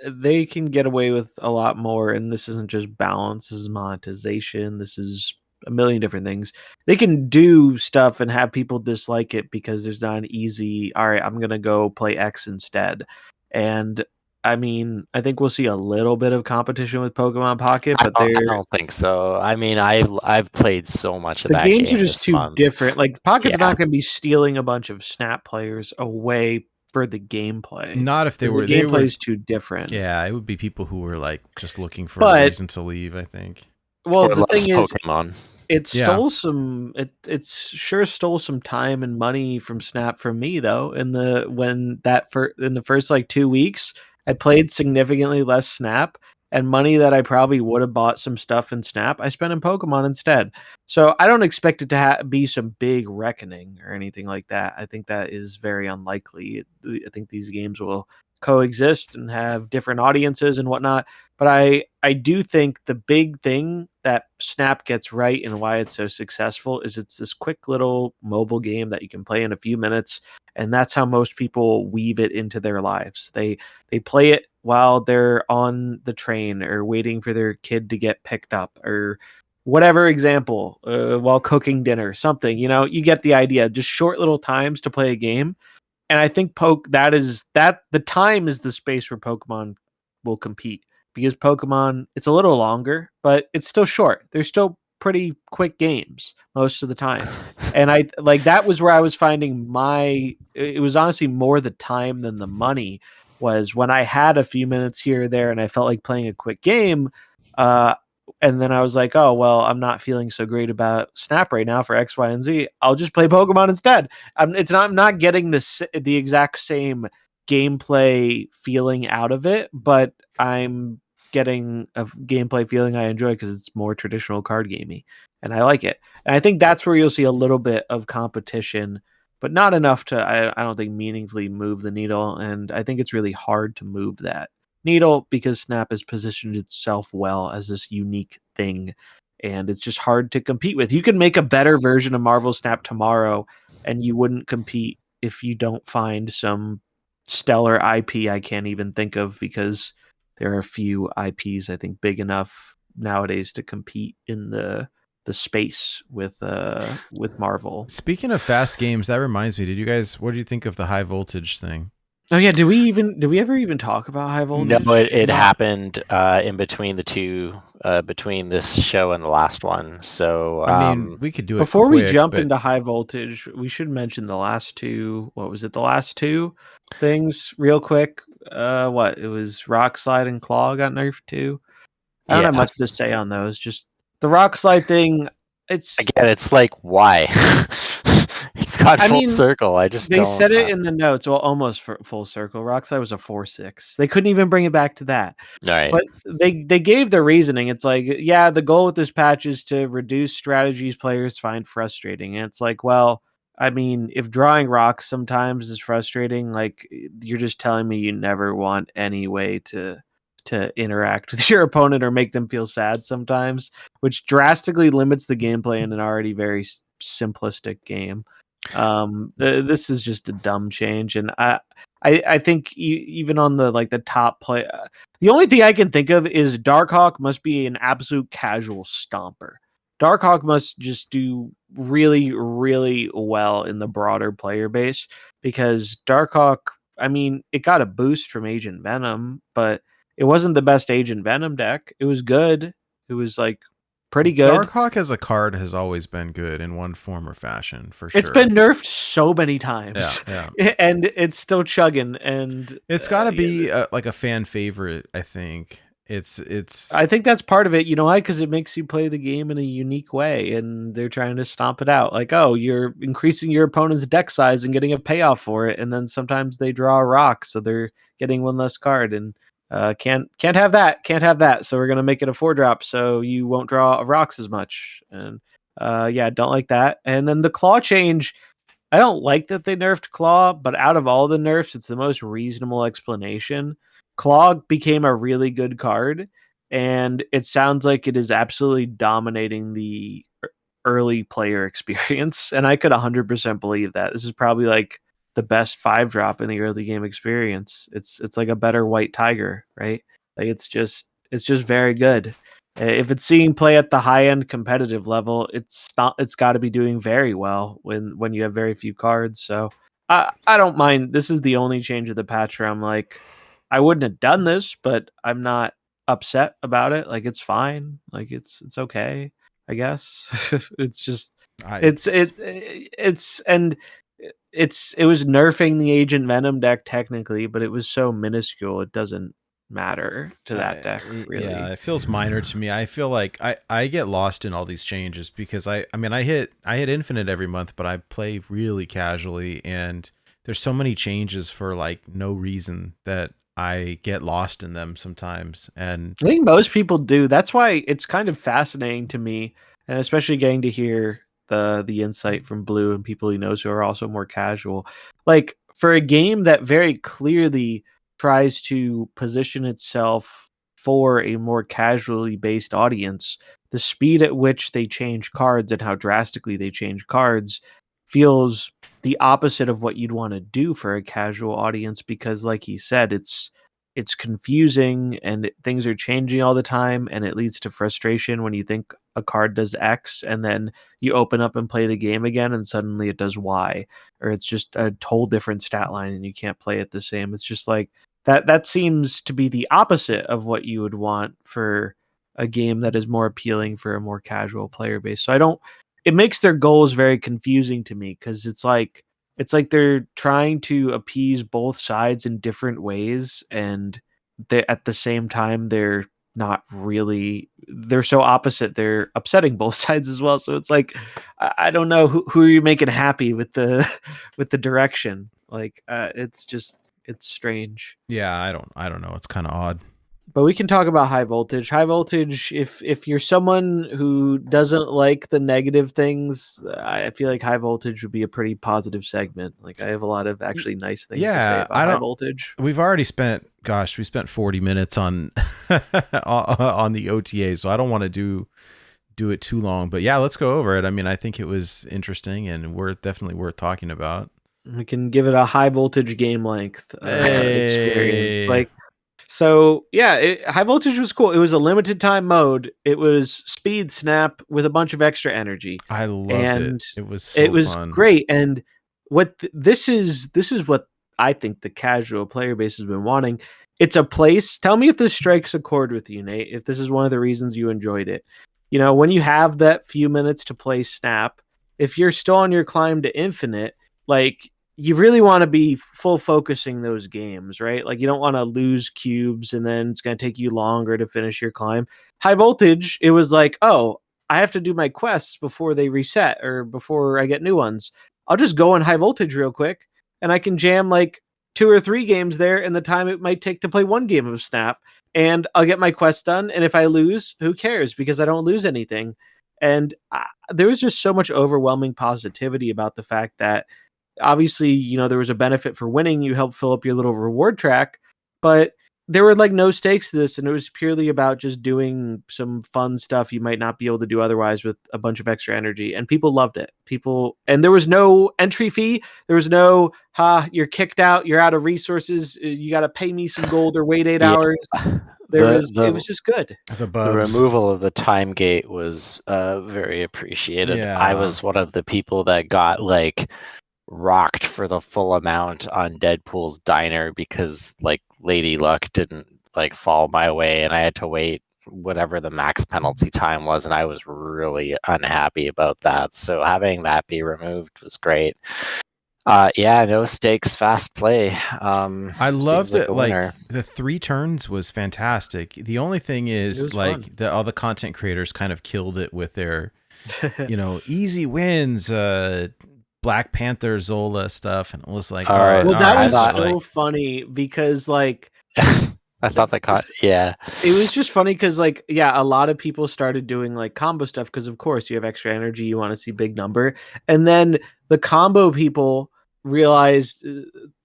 they can get away with a lot more, and this isn't just balance, this is monetization, this is a million different things. They can do stuff and have people dislike it because there's not an easy, all right, I'm gonna go play X instead. And I mean, I think we'll see a little bit of competition with Pokemon Pocket, but
I don't think so. I mean, I've played so much of
the
that
games are
game
just
this
too
month.
different. Like Pocket's
Yeah,
not going to be stealing a bunch of Snap players away for the gameplay
Not if
because the
they
gameplay
were.
is too different.
Yeah, it would be people who were like just looking for a
But
reason to leave, I think.
well,
or
the
loves
thing is,
Pokemon.
it
Yeah.
stole some. It's sure stole some time and money from Snap from me though. In the first like 2 weeks, I played significantly less Snap, and money that I probably would have bought some stuff in Snap, I spent in Pokemon instead. So I don't expect it to be some big reckoning or anything like that. I think that is very unlikely. I think these games will coexist and have different audiences and whatnot. But I do think the big thing that Snap gets right and why it's so successful is it's this quick little mobile game that you can play in a few minutes, and that's how most people weave it into their lives. They play it while they're on the train or waiting for their kid to get picked up or whatever example, while cooking dinner, something. You get the idea. Just short little times to play a game, and I think the time is the space where Pokemon will compete because Pokemon, it's a little longer, but it's still short. They're still pretty quick games most of the time. And I like that was where I was finding it was honestly more the time than the money was when I had a few minutes here or there and I felt like playing a quick game. Uh, and then I was like, oh, well, I'm not feeling so great about Snap right now for X, Y, and Z. I'll just play Pokemon instead. I'm not getting the exact same gameplay feeling out of it, but I'm getting a gameplay feeling I enjoy because it's more traditional card gamey, and I like it. And I think that's where you'll see a little bit of competition, but not enough to I don't think meaningfully move the needle. And I think it's really hard to move that needle because Snap has positioned itself well as this unique thing, and it's just hard to compete with. You can make a better version of Marvel Snap tomorrow, and you wouldn't compete if you don't find some stellar IP I can't even think of, because there are a few IPs I think big enough nowadays to compete in the space with Marvel.
Speaking of fast games, that reminds me. What do you think of the high voltage thing?
Oh yeah, did we ever even talk about high voltage?
No, it
Not-
happened in between the two, between this show and the last one. So
I mean, we could do it
Before we
quick,
jump
but
into high voltage, we should mention the last two. What was it? The last two things, real quick. What it was? Rock slide and claw got nerfed too. I don't
yeah,
have much to say on those. Just the rock slide thing. It's.
again, it's like why? It's got
I
full
mean,
circle. I just
they
don't.
said it in the notes. Well, almost for full circle. Rock slide was a 4/6. They couldn't even bring it back to that.
Right.
But they gave the reasoning. It's like, yeah, the goal with this patch is to reduce strategies players find frustrating. And it's like, well, I mean, if drawing rocks sometimes is frustrating, like you're just telling me you never want any way to interact with your opponent or make them feel sad sometimes, which drastically limits the gameplay in an already very simplistic game. This is just a dumb change, and I think even on the the top play, the only thing I can think of is Darkhawk must be an absolute casual stomper. Darkhawk must just do really, really well in the broader player base, because Darkhawk, I mean, it got a boost from Agent Venom, but it wasn't the best Agent Venom deck. It was good. It was like pretty good.
Darkhawk as a card has always been good in one form or fashion, for sure.
It's been nerfed so many times,
yeah.
and it's still chugging. And
It's got to be like a fan favorite, I think. It's.
I think that's part of it. You know why? Because it makes you play the game in a unique way, and they're trying to stomp it out. Like, oh, you're increasing your opponent's deck size and getting a payoff for it, and then sometimes they draw a rock, so they're getting one less card, and can't have that. Can't have that. So we're gonna make it a 4-drop, so you won't draw rocks as much. And yeah, don't like that. And then the claw change. I don't like that they nerfed Claw, but out of all the nerfs, it's the most reasonable explanation. Claw became a really good card, and it sounds like it is absolutely dominating the early player experience. And I could 100% believe that. This is probably like the best 5-drop in the early game experience. It's like a better White Tiger, right? Like it's just very good. If it's seeing play at the high end competitive level, it's got to be doing very well when you have very few cards. So I don't mind. This is the only change of the patch where I'm like, I wouldn't have done this, but I'm not upset about it. Like it's fine. Like it's okay, I guess. It's just it was nerfing the Agent Venom deck technically, but it was so minuscule it doesn't matter to that deck, really.
Yeah, it feels minor to me. I feel like I get lost in all these changes because I mean I hit Infinite every month, but I play really casually, and there's so many changes for like no reason that I get lost in them sometimes. And
I think most people do. That's why it's kind of fascinating to me, and especially getting to hear the insight from Blue and people he knows who are also more casual. Like for a game that very clearly tries to position itself for a more casually based audience, the speed at which they change cards and how drastically they change cards feels the opposite of what you'd want to do for a casual audience, because like he said, it's confusing and things are changing all the time, and it leads to frustration when you think a card does X and then you open up and play the game again and suddenly it does Y, or it's just a whole different stat line and you can't play it the same. It's just like that seems to be the opposite of what you would want for a game that is more appealing for a more casual player base. So it makes their goals very confusing to me, because it's like they're trying to appease both sides in different ways, and they at the same time they're not really, they're so opposite, they're upsetting both sides as well. So it's like I don't know who are you making happy with the with the direction. Like it's strange.
yeah, I don't know. It's kind of odd.
But we can talk about high voltage. High voltage, if you're someone who doesn't like the negative things, I feel like high voltage would be a pretty positive segment. Like I have a lot of actually nice things to say about high voltage.
We've already spent 40 minutes on on the OTA, so I don't want to do it too long. But yeah, let's go over it. I mean, I think it was interesting and definitely worth talking about.
We can give it a high voltage game length experience.
Hey.
Like, so yeah, high voltage was cool. It was a limited time mode. It was speed snap with a bunch of extra energy.
I loved
And
it. It was so
it was
fun.
great. And what this is what I think the casual player base has been wanting. It's a place. Tell me if this strikes a chord with you, Nate. If this is one of the reasons you enjoyed it. You know, when you have that few minutes to play Snap, if you're still on your climb to infinite, like you really want to be full focusing those games, right? Like you don't want to lose cubes and then it's going to take you longer to finish your climb. High voltage, it was like, oh, I have to do my quests before they reset or before I get new ones. I'll just go in high voltage real quick and I can jam like 2 or 3 games there in the time it might take to play one game of Snap, and I'll get my quest done. And if I lose, who cares? Because I don't lose anything. And there was just so much overwhelming positivity about the fact that obviously, you know, there was a benefit for winning. You helped fill up your little reward track, but there were like no stakes to this. And it was purely about just doing some fun stuff you might not be able to do otherwise with a bunch of extra energy. And people loved it. And there was no entry fee. There was no, you're kicked out. You're out of resources. You got to pay me some gold or wait 8 hours. It was just good.
The
The removal of the time gate was very appreciated.
Yeah.
I was one of the people that got like rocked for the full amount on Deadpool's diner because like Lady Luck didn't like fall my way and I had to wait whatever the max penalty time was, and I was really unhappy about that. So having that be removed was great. Yeah, no stakes, fast play.
I love
like
that.
a
Like
winner.
the 3 turns was fantastic. The only thing
It
is
was
like
fun.
all the content creators kind of killed it with their, you know, easy wins, Black Panther Zola stuff, and it was like,
All right.
Well, that
I
was
thought,
so funny because like
I thought yeah.
it was just funny because like yeah, a lot of people started doing like combo stuff because of course you have extra energy, you want to see big number, and then the combo people realized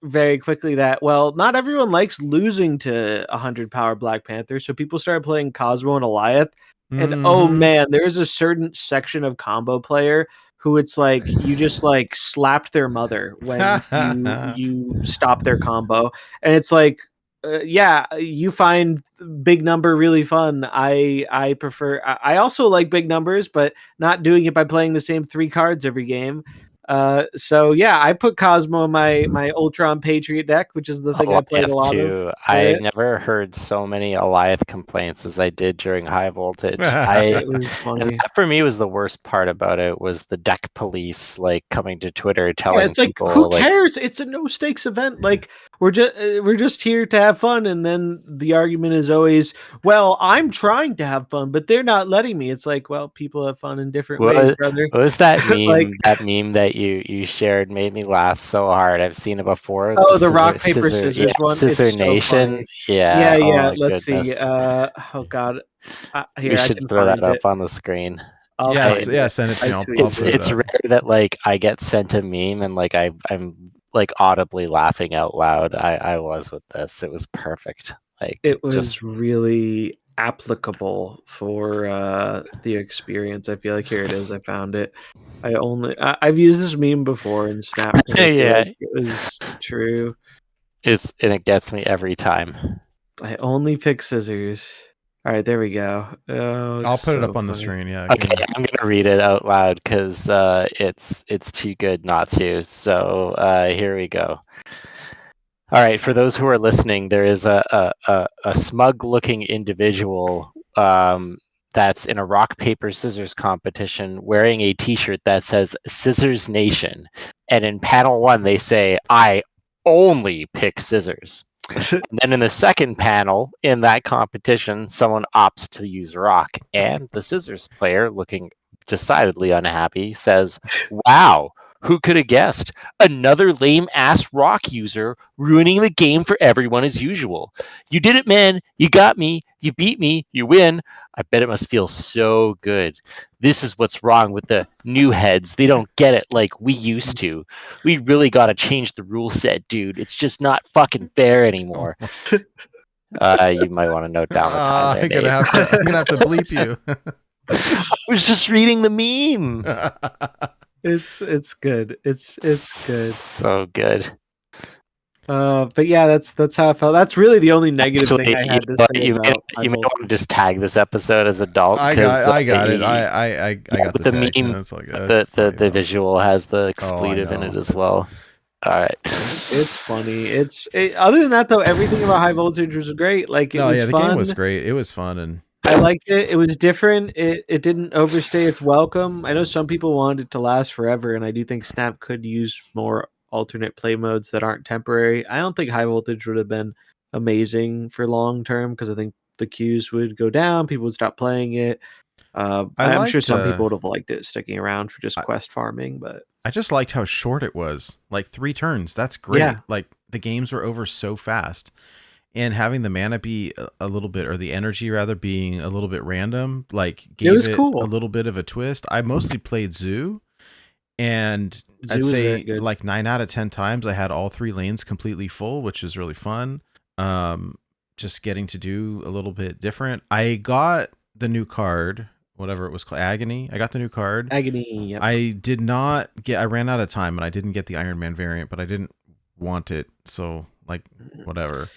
very quickly that well, not everyone likes losing to 100 power Black Panther, so people started playing Cosmo and Eliath, and oh
Mhm.
man, there's a certain section of combo player who it's like you just like slapped their mother when you stop their combo, and it's like yeah, you find big number really fun. I prefer. I also like big numbers, but not doing it by playing the same 3 cards every game. So yeah, I put Cosmo in my Ultron Patriot deck, which is the thing I played a
Eliath
lot of
too.
for
I
it.
never heard so many Eliath complaints as I did during high voltage.
It was
And
funny.
that for me was the worst part about it was the deck police like coming to Twitter
Yeah,
telling
it's like
people
who
like
cares? It's a no stakes event. Like we're just here to have fun, and then the argument is always, well, I'm trying to have fun, but they're not letting me. It's like, well, people have fun in different ways, brother.
what was that meme?
Like,
That meme that you shared made me laugh so hard. I've seen it before.
oh, the rock paper scissors one.
Scissor
It's so
Nation.
funny.
Yeah.
Yeah,
Oh
yeah.
my
Let's see.
goodness.
Oh God.
We
Here I
should
can
throw
find
that
it.
up on the screen.
I'll
Yes,
find
yeah,
it.
send it to
I
me. I'll
tweeted
put it
It's
up.
rare that like I get sent a meme and like I'm like audibly laughing out loud. I was with this. It was perfect. Like
It was
just
really applicable for the experience. I feel like here it is. I found it. I've used this meme before in Snap. I feel
yeah.
like it was true.
It gets me every time.
I only pick scissors. All right, there we go. Oh,
I'll
it's
put it
so
up on the
funny.
screen. Yeah.
Okay, I'm gonna read it out loud because it's too good not to. So here we go. All right, for those who are listening, there is a smug-looking individual that's in a rock paper scissors competition wearing a T-shirt that says "Scissors Nation," and in panel 1 they say, "I only pick scissors." And then in the second panel in that competition, someone opts to use rock, and the scissors player, looking decidedly unhappy, says, "Wow, who could have guessed? Another lame ass rock user ruining the game for everyone as usual. You did it, man. You got me. You beat me. You win. I bet it must feel so good. This is what's wrong with the new heads. They don't get it like we used to. We really got to change the rule set, dude. It's just not fucking fair anymore." You might want to note down the time there,
I'm
Nate.
gonna have to bleep you.
I was just reading the meme.
It's good. It's good.
So good.
But yeah, that's how I felt. That's really the only negative
Actually,
thing I had to say
you
about
may
High
want to just tag this episode as adult
I
because
got it. I got
with
the
the
tag.
meme,
That's like that's
the
funny though.
visual has the
Oh, I
expletive in
know.
it as well. All right.
It's funny. Other than that though, everything about High Voltage was great. Like it
No,
was
yeah, the
fun.
game was great. It was fun and
I liked it. It was different. It didn't overstay its welcome. I know some people wanted it to last forever, and I do think Snap could use more alternate play modes that aren't temporary. I don't think High Voltage would have been amazing for long term because I think the queues would go down, people would stop playing it. I'm sure some people would have liked it sticking around for just quest farming, but
I just liked how short it was. Like 3 turns. That's great.
Yeah.
Like the games were over so fast. And having the mana be a little bit, or the energy rather, being a little bit random, like gave
was cool.
a little bit of a twist. I mostly played Zoo, and
Zoo
I'd
was very
say
good.
like 9 out of 10 times I had all 3 lanes completely full, which is really fun. Just getting to do a little bit different. I got the new card, whatever it was called, Agony. I got the new card.
Agony. Yep.
I did not get. I ran out of time, and I didn't get the Iron Man variant, but I didn't want it, so like whatever.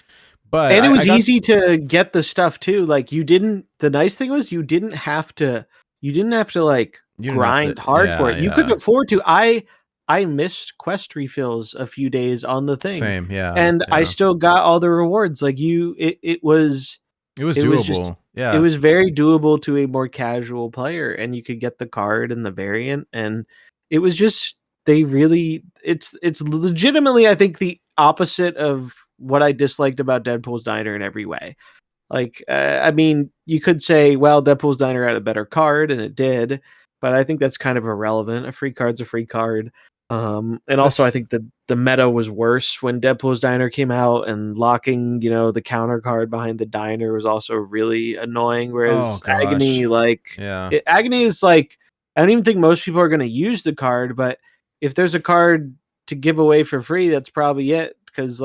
But
And it was
I got,
easy to get the stuff too. Like you didn't. The nice thing was you didn't have to. You didn't have to like
you didn't have
grind
to-
hard for
yeah,
it. You
yeah.
could afford to. I missed quest refills a few days on the thing,
Same, yeah.
and I
yeah.
still got all the rewards. Like it was.
It was
it
doable.
was just-
yeah.
It was very doable to a more casual player, and you could get the card and the variant, and it was just they really. It's legitimately, I think, the opposite of what I disliked about Deadpool's Diner in every way. Like, I mean, you could say, well, Deadpool's Diner had a better card, and it did, but I think that's kind of irrelevant. A free card's a free card. And also, I think the meta was worse when Deadpool's Diner came out, and locking, the counter card behind the diner was also really annoying. Whereas
Oh, gosh.
Agony,
Yeah.
Agony is like, I don't even think most people are going to use the card, but if there's a card to give away for free, that's probably it. Because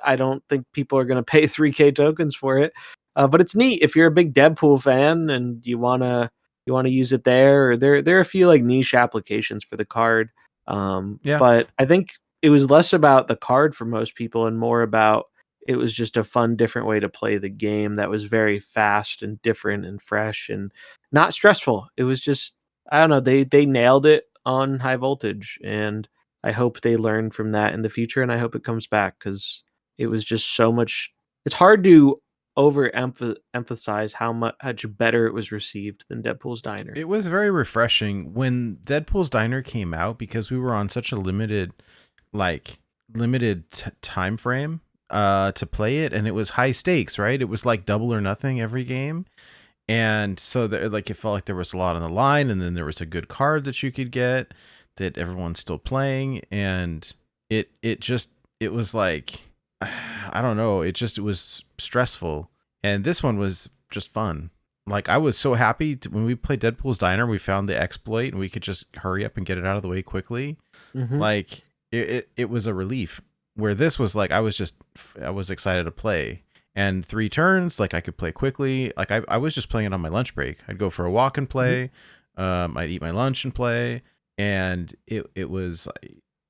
I don't think people are going to pay 3K tokens for it. But it's neat if you're a big Deadpool fan and you wanna use it there. Or there are a few like niche applications for the card.
Yeah.
But I think it was less about the card for most people and more about it was just a fun, different way to play the game that was very fast and different and fresh and not stressful. It was just, I don't know, they nailed it on High Voltage, and I hope they learn from that in the future, and I hope it comes back because it was just so much. It's hard to emphasize how much better it was received than Deadpool's Diner.
It was very refreshing when Deadpool's Diner came out, because we were on such a limited time frame to play it, and it was high stakes, right? It was like double or nothing every game. And so it felt like there was a lot on the line, and then there was a good card that you could get that everyone's still playing, and it was like, I don't know, it was stressful. And this one was just fun. Like, I was so happy when we played Deadpool's Diner, we found the exploit and we could just hurry up and get it out of the way quickly.
Mm-hmm.
Like it was a relief, where this was like, I was excited to play. And 3 turns, like I could play quickly. Like I was just playing it on my lunch break. I'd go for a walk and play. I'd eat my lunch and play. And it was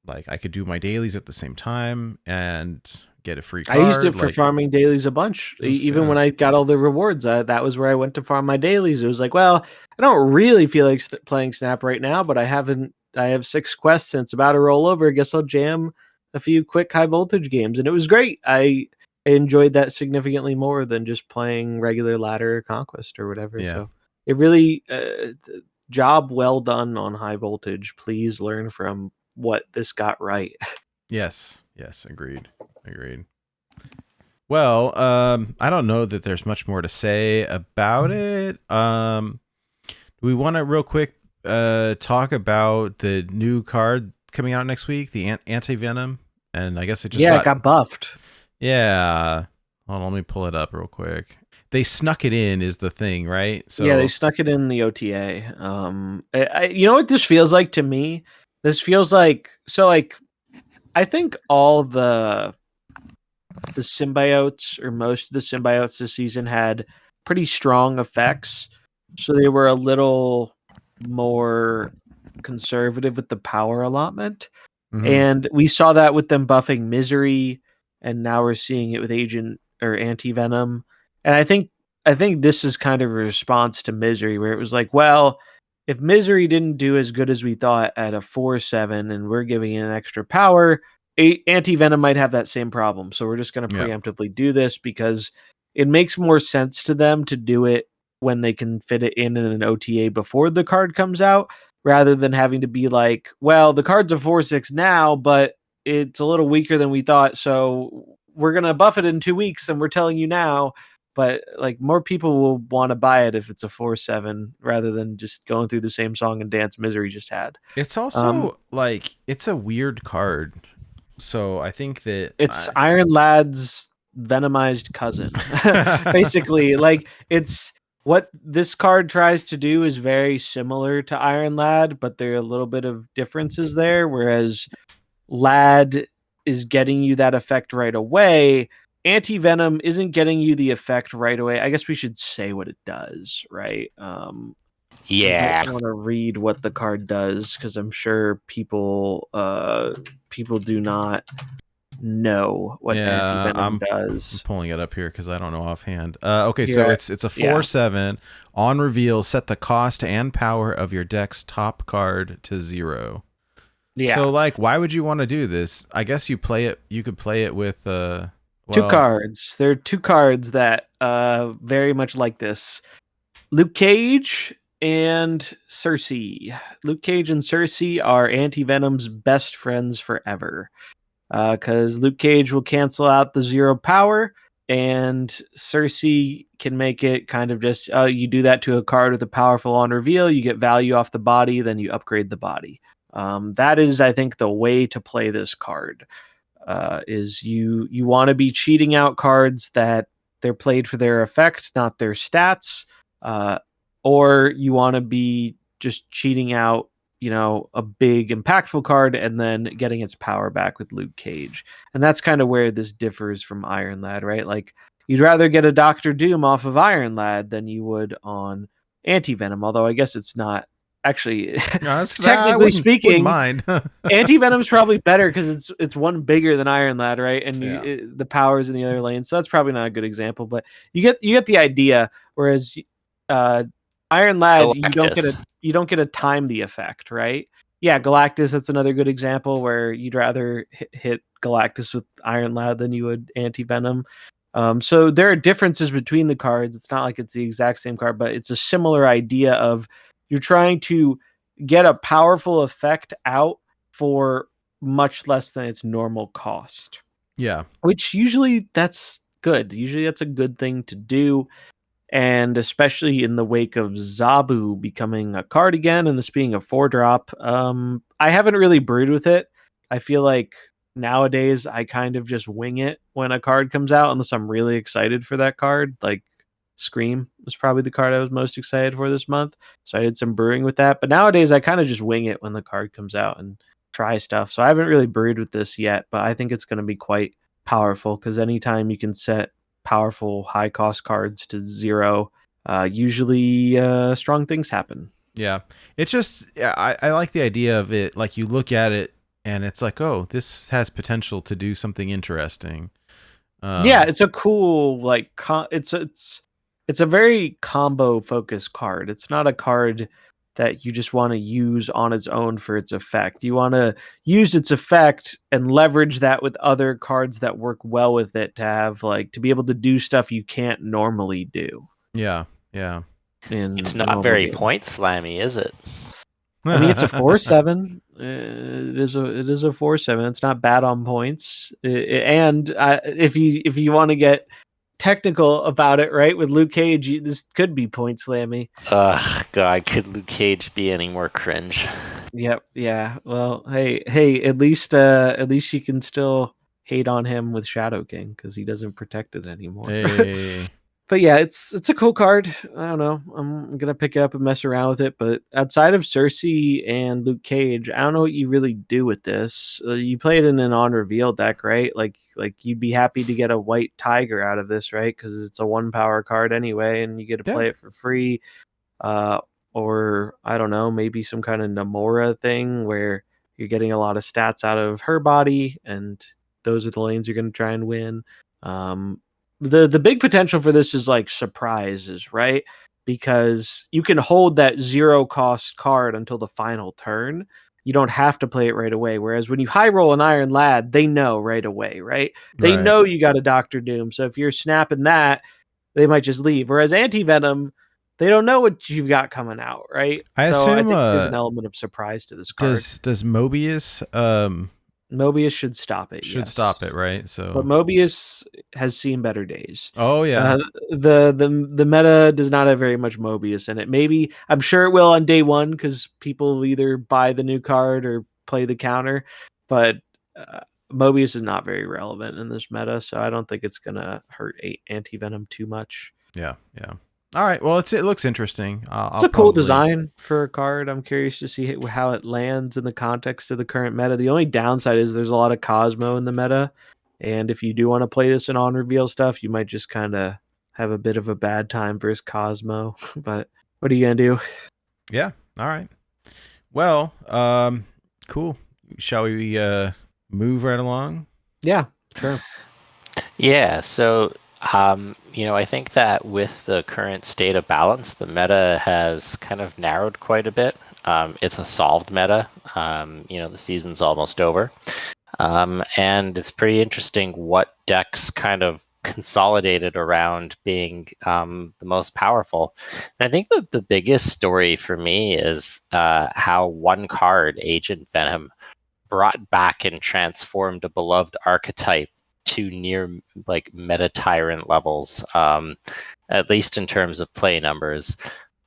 like I could do my dailies at the same time and get a free card.
I used it for farming dailies a bunch. Even when I got all the rewards, that was where I went to farm my dailies. It was like, well, I don't really feel like playing Snap right now, but I have 6 quests and it's about to roll over. I guess I'll jam a few quick High Voltage games, and it was great. I enjoyed that significantly more than just playing regular ladder or conquest or whatever.
Yeah.
So it really job well done on High Voltage. Please learn from what this got right.
Yes, agreed. Well, I don't know that there's much more to say about it. We want to real quick talk about the new card coming out next week, the Anti-Venom, and I guess it just
it got buffed.
Yeah. Hold on, let me pull it up real quick. They snuck it in is the thing, right? So
yeah, they snuck it in the OTA. You know what this feels like to me? This feels like, I think all the symbiotes, or most of the symbiotes this season, had pretty strong effects, so they were a little more conservative with the power allotment.
Mhm.
And we saw that with them buffing Misery, and now we're seeing it with Agent or Anti-Venom. And I think this is kind of a response to Misery, where it was like, well, if Misery didn't do as good as we thought at a 4/7 and we're giving it an extra power, Anti-Venom might have that same problem. So we're just going to
Yeah.
preemptively do this because it makes more sense to them to do it when they can fit it in an OTA before the card comes out, rather than having to be like, well, the card's a 4/6 now, but it's a little weaker than we thought, so we're going to buff it in 2 weeks and we're telling you now. But like, more people will want to buy it if it's a 4/7 rather than just going through the same song and dance Misery just had.
It's also like it's a weird card. So I think that
It's Iron Lad's venomized cousin. Basically, like, it's what this card tries to do is very similar to Iron Lad, but there are a little bit of differences there. Whereas Lad is getting you that effect right away. Anti-Venom isn't getting you the effect right away. I guess we should say what it does, right?
Yeah.
I want to read what the card does because I'm sure people do not know what Anti-Venom
I'm
does.
pulling it up here because I don't know offhand. Okay, so
Here,
it's a 4/7. On reveal, set the cost and power of your deck's top card to 0.
Yeah.
So like, why would you want to do this? I guess you could play it with
Two cards. There are 2 cards that very much like this. Luke Cage and Cersei. Luke Cage and Cersei are Anti-Venom's best friends forever. Because Luke Cage will cancel out the 0 power, and Cersei can make it kind of just, you do that to a card with a powerful on reveal, you get value off the body, then you upgrade the body. That is, I think, the way to play this card. Is you want to be cheating out cards that they're played for their effect, not their stats, or you want to be just cheating out, a big impactful card and then getting its power back with Luke Cage. And that's kind of where this differs from Iron Lad, right? Like, you'd rather get a Doctor Doom off of Iron Lad than you would on Anti-Venom, although I guess it's not actually technically speaking.
Mind.
Anti-Venom's probably better because it's one bigger than Iron Lad, right? And
Yeah.
the power's in the other lane, so that's probably not a good example. But you get the idea. Whereas Iron Lad, you don't get to time the effect, right? Yeah, Galactus, that's another good example where you'd rather hit Galactus with Iron Lad than you would Anti-Venom. So there are differences between the cards. It's not like it's the exact same card, but it's a similar idea of you're trying to get a powerful effect out for much less than its normal cost.
Yeah.
Which usually that's good. Usually that's a good thing to do. And especially in the wake of Zabu becoming a card again and this being a 4-drop, I haven't really brewed with it. I feel like nowadays I kind of just wing it when a card comes out unless I'm really excited for that card. Like Scream was probably the card I was most excited for this month. So I did some brewing with that. But nowadays I kind of just wing it when the card comes out and try stuff. So I haven't really brewed with this yet, but I think it's going to be quite powerful because anytime you can set powerful high cost cards to 0, usually strong things happen.
Yeah. It's just, I like the idea of it. Like, you look at it and it's like, oh, this has potential to do something interesting.
Yeah, it's a cool, like, it's a very combo focused card. It's not a card that you just want to use on its own for its effect. You want to use its effect and leverage that with other cards that work well with it to have, like, to be able to do stuff you can't normally do.
Yeah.
It's not very point slammy, is it?
I mean, it's a 4/7. It is a 4/7. It's not bad on points. And if you want to get technical about it, right, with Luke Cage, this could be point slammy.
God, could Luke Cage be any more cringe?
Yep. Yeah. Well, hey, at least you can still hate on him with Shadow King because he doesn't protect it anymore.
Hey.
But yeah, it's a cool card. I don't know. I'm gonna pick it up and mess around with it. But outside of Cersei and Luke Cage, I don't know what you really do with this. You play it in an on reveal deck, right? Like you'd be happy to get a white tiger out of this, right? Because it's a 1 power card anyway, and you get to play it for free. or I don't know, maybe some kind of Namora thing where you're getting a lot of stats out of her body, and those are the lanes you're going to try and win. The big potential for this is like surprises, right? Because you can hold that 0 cost card until the final turn. You don't have to play it right away. Whereas when you high roll an Iron Lad, they know right away, right? They
Right.
know you got a Doctor Doom. So if you're snapping that, they might just leave. Whereas Anti-Venom, they don't know what you've got coming out, right?
I
So I
assume
think there's an element of surprise to this card.
does Mobius
Mobius should stop it.
should
Yes.
stop it, right? So
But Mobius has seen better days.
oh yeah.
The meta does not have very much Mobius in it. Maybe I'm sure it will on day one because people will either buy the new card or play the counter. But Mobius is not very relevant in this meta, so I don't think it's gonna hurt Anti-Venom too much.
Yeah. All right. Well, it looks interesting.
It's a cool design for a card. I'm curious to see how it lands in the context of the current meta. The only downside is there's a lot of Cosmo in the meta, and if you do want to play this in on reveal stuff, you might just kind of have a bit of a bad time versus Cosmo. But what are you gonna do?
Yeah. All right. Well, cool. Shall we move right along?
Yeah, sure.
Yeah, so I think that with the current state of balance, the meta has kind of narrowed quite a bit. It's a solved meta. The season's almost over. And it's pretty interesting what decks kind of consolidated around being the most powerful. And I think that the biggest story for me is how one card, Agent Venom, brought back and transformed a beloved archetype to near like meta tyrant levels, at least in terms of play numbers.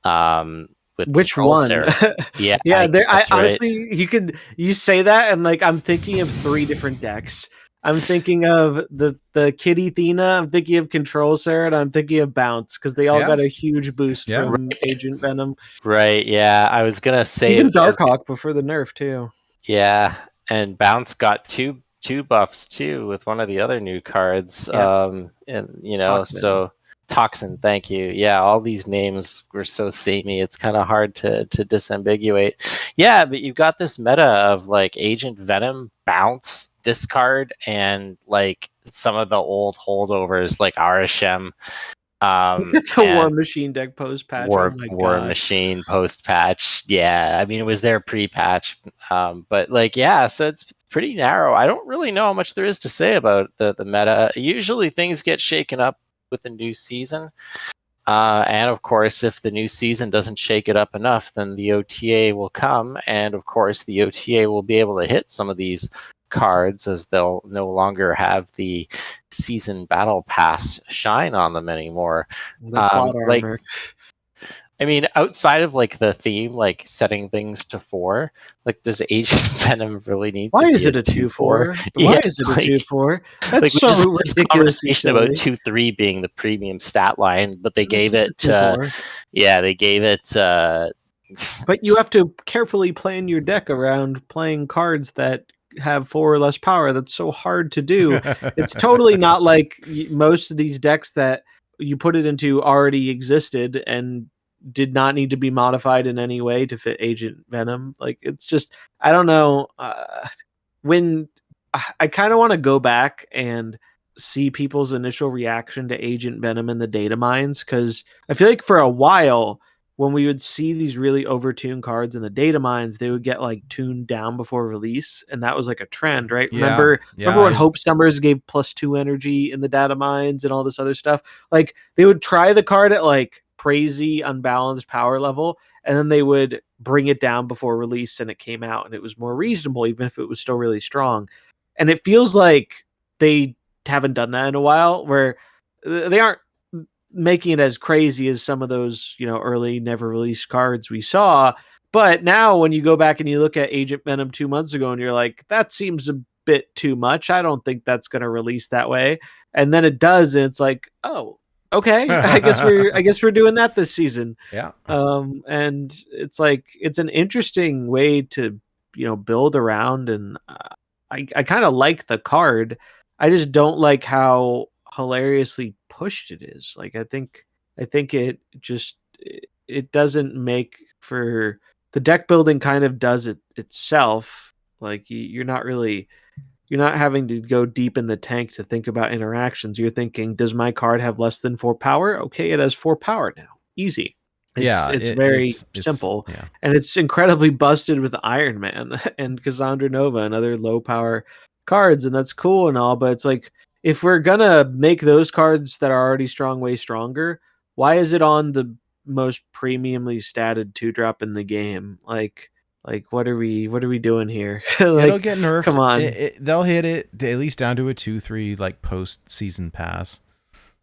With
Which
Control
one?
Sera. Yeah,
yeah. I
guess, right?
honestly, you say that, and like I'm thinking of 3 different decks. I'm thinking of the Kitty Thena, I'm thinking of Control Sera, and I'm thinking of Bounce because they all
Yeah.
got a huge boost
Yeah.
from Agent Venom.
Right. Yeah, I was gonna say
Even Darkhawk before the nerf too.
Yeah, and Bounce got two buffs too with one of the other new cards.
Yeah.
And
Toxin.
so Toxin, thank you. Yeah, all these names were so samey. It's kind of hard to disambiguate. Yeah, but you've got this meta of like Agent Venom, Bounce, this card, and like some of the old holdovers like Arishem.
The War Machine deck post patch. Oh my
War
god.
Machine post patch. Yeah, I mean it was their pre patch, but like yeah, so it's pretty narrow. I don't really know how much there is to say about the meta. Usually things get shaken up with a new season, and of course, if the new season doesn't shake it up enough, then the OTA will come, and of course the OTA will be able to hit some of these cards as they'll no longer have the season battle pass shine on them anymore.
The plot armor.
I mean, outside of like the theme, like setting things to 4, like does Agent Venom really need
Why
to
is
be
it a 2/4?
Yeah,
Why is it a 2/4? That's
like,
so
we just had this
ridiculously
conversation
silly.
about 2/3 being the premium stat line, but they
It's
gave
just a
it
2/4.
they gave it
But you have to carefully plan your deck around playing cards that have 4 or less power. That's so hard to do. It's totally not like most of these decks that you put it into already existed and did not need to be modified in any way to fit Agent Venom. Like it's just I don't know. When I kind of want to go back and see people's initial reaction to Agent Venom in the data mines because I feel like for a while when we would see these really overtuned cards in the data mines, they would get like tuned down before release, and that was like a trend, right?
Yeah,
remember when
I-
Hope Summers gave +2 energy in the data mines and all this other stuff? Like they would try the card at like crazy unbalanced power level, and then they would bring it down before release, and it came out, and it was more reasonable, even if it was still really strong. And it feels like they haven't done that in a while, where they aren't making it as crazy as some of those, early never released cards we saw. But now when you go back and you look at Agent Venom 2 months ago and you're like, that seems a bit too much. I don't think that's going to release that way. And then it does. And it's like, oh, okay. I guess we're doing that this season.
Yeah.
And it's like, it's an interesting way to, build around. And I kind of like the card. I just don't like how hilariously pushed it is. Like I think it just it doesn't make for the deck building kind of does it itself. Like you're not having to go deep in the tank to think about interactions. You're thinking, does my card have less than 4 power? Okay, it has 4 power now. Easy. It's very simple,
yeah.
and it's incredibly busted with Iron Man and Cassandra Nova and other low power cards, and that's cool and all. But it's like, if we're gonna make those cards that are already strong way stronger, why is it on the most premiumly statted 2-drop in the game? Like what are we doing here? Like,
It'll get nerfed.
come on.
They'll hit it at least down to a 2/3 like post season pass.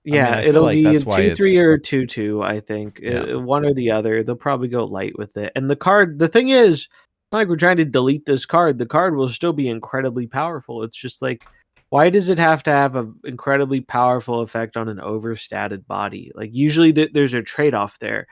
Yeah,
I feel
it'll
like
be a
that's why
2-3 or 2-2. I think
Yeah.
one or the other. They'll probably go light with it. And the card, the thing is, it's not like we're trying to delete this card. The card will still be incredibly powerful. It's just like, why does it have to have an incredibly powerful effect on an overstated body? Like, usually there's a trade-off there.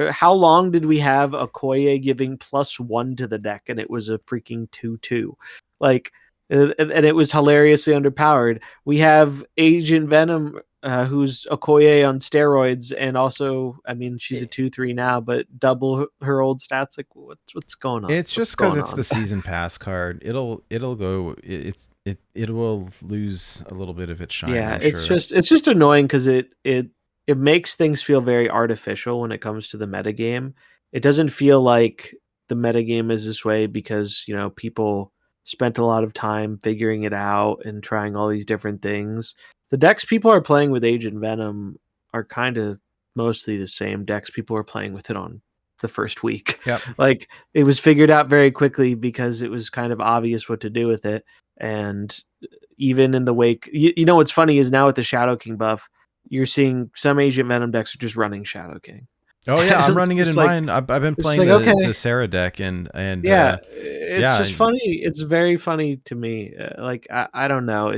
How long did we have Okoye giving +1 to the deck, and it was a freaking 2/2? Like, and it was hilariously underpowered. We have Agent Venom, who's Okoye on steroids, and also, I mean, she's a 2/3 now, but double her old stats. Like, what's going on?
It's just because it's the season pass card. It'll go. It will lose a little bit of its shine.
Yeah,
I'm
it's
sure.
just annoying because it makes things feel very artificial when it comes to the metagame. It doesn't feel like the metagame is this way because, people spent a lot of time figuring it out and trying all these different things. The decks people are playing with Agent Venom are kind of mostly the same decks people were playing with it on the first week.
Yep.
Like, it was figured out very quickly because it was kind of obvious what to do with it. And even in the wake, you know what's funny is now with the Shadow King buff, you're seeing some Agent Venom decks are just running Shadow King.
Oh yeah, I'm running it in
like,
mine. I've been playing the Sera deck and
yeah, it's just
yeah.
funny. It's very funny to me. Like, I don't know.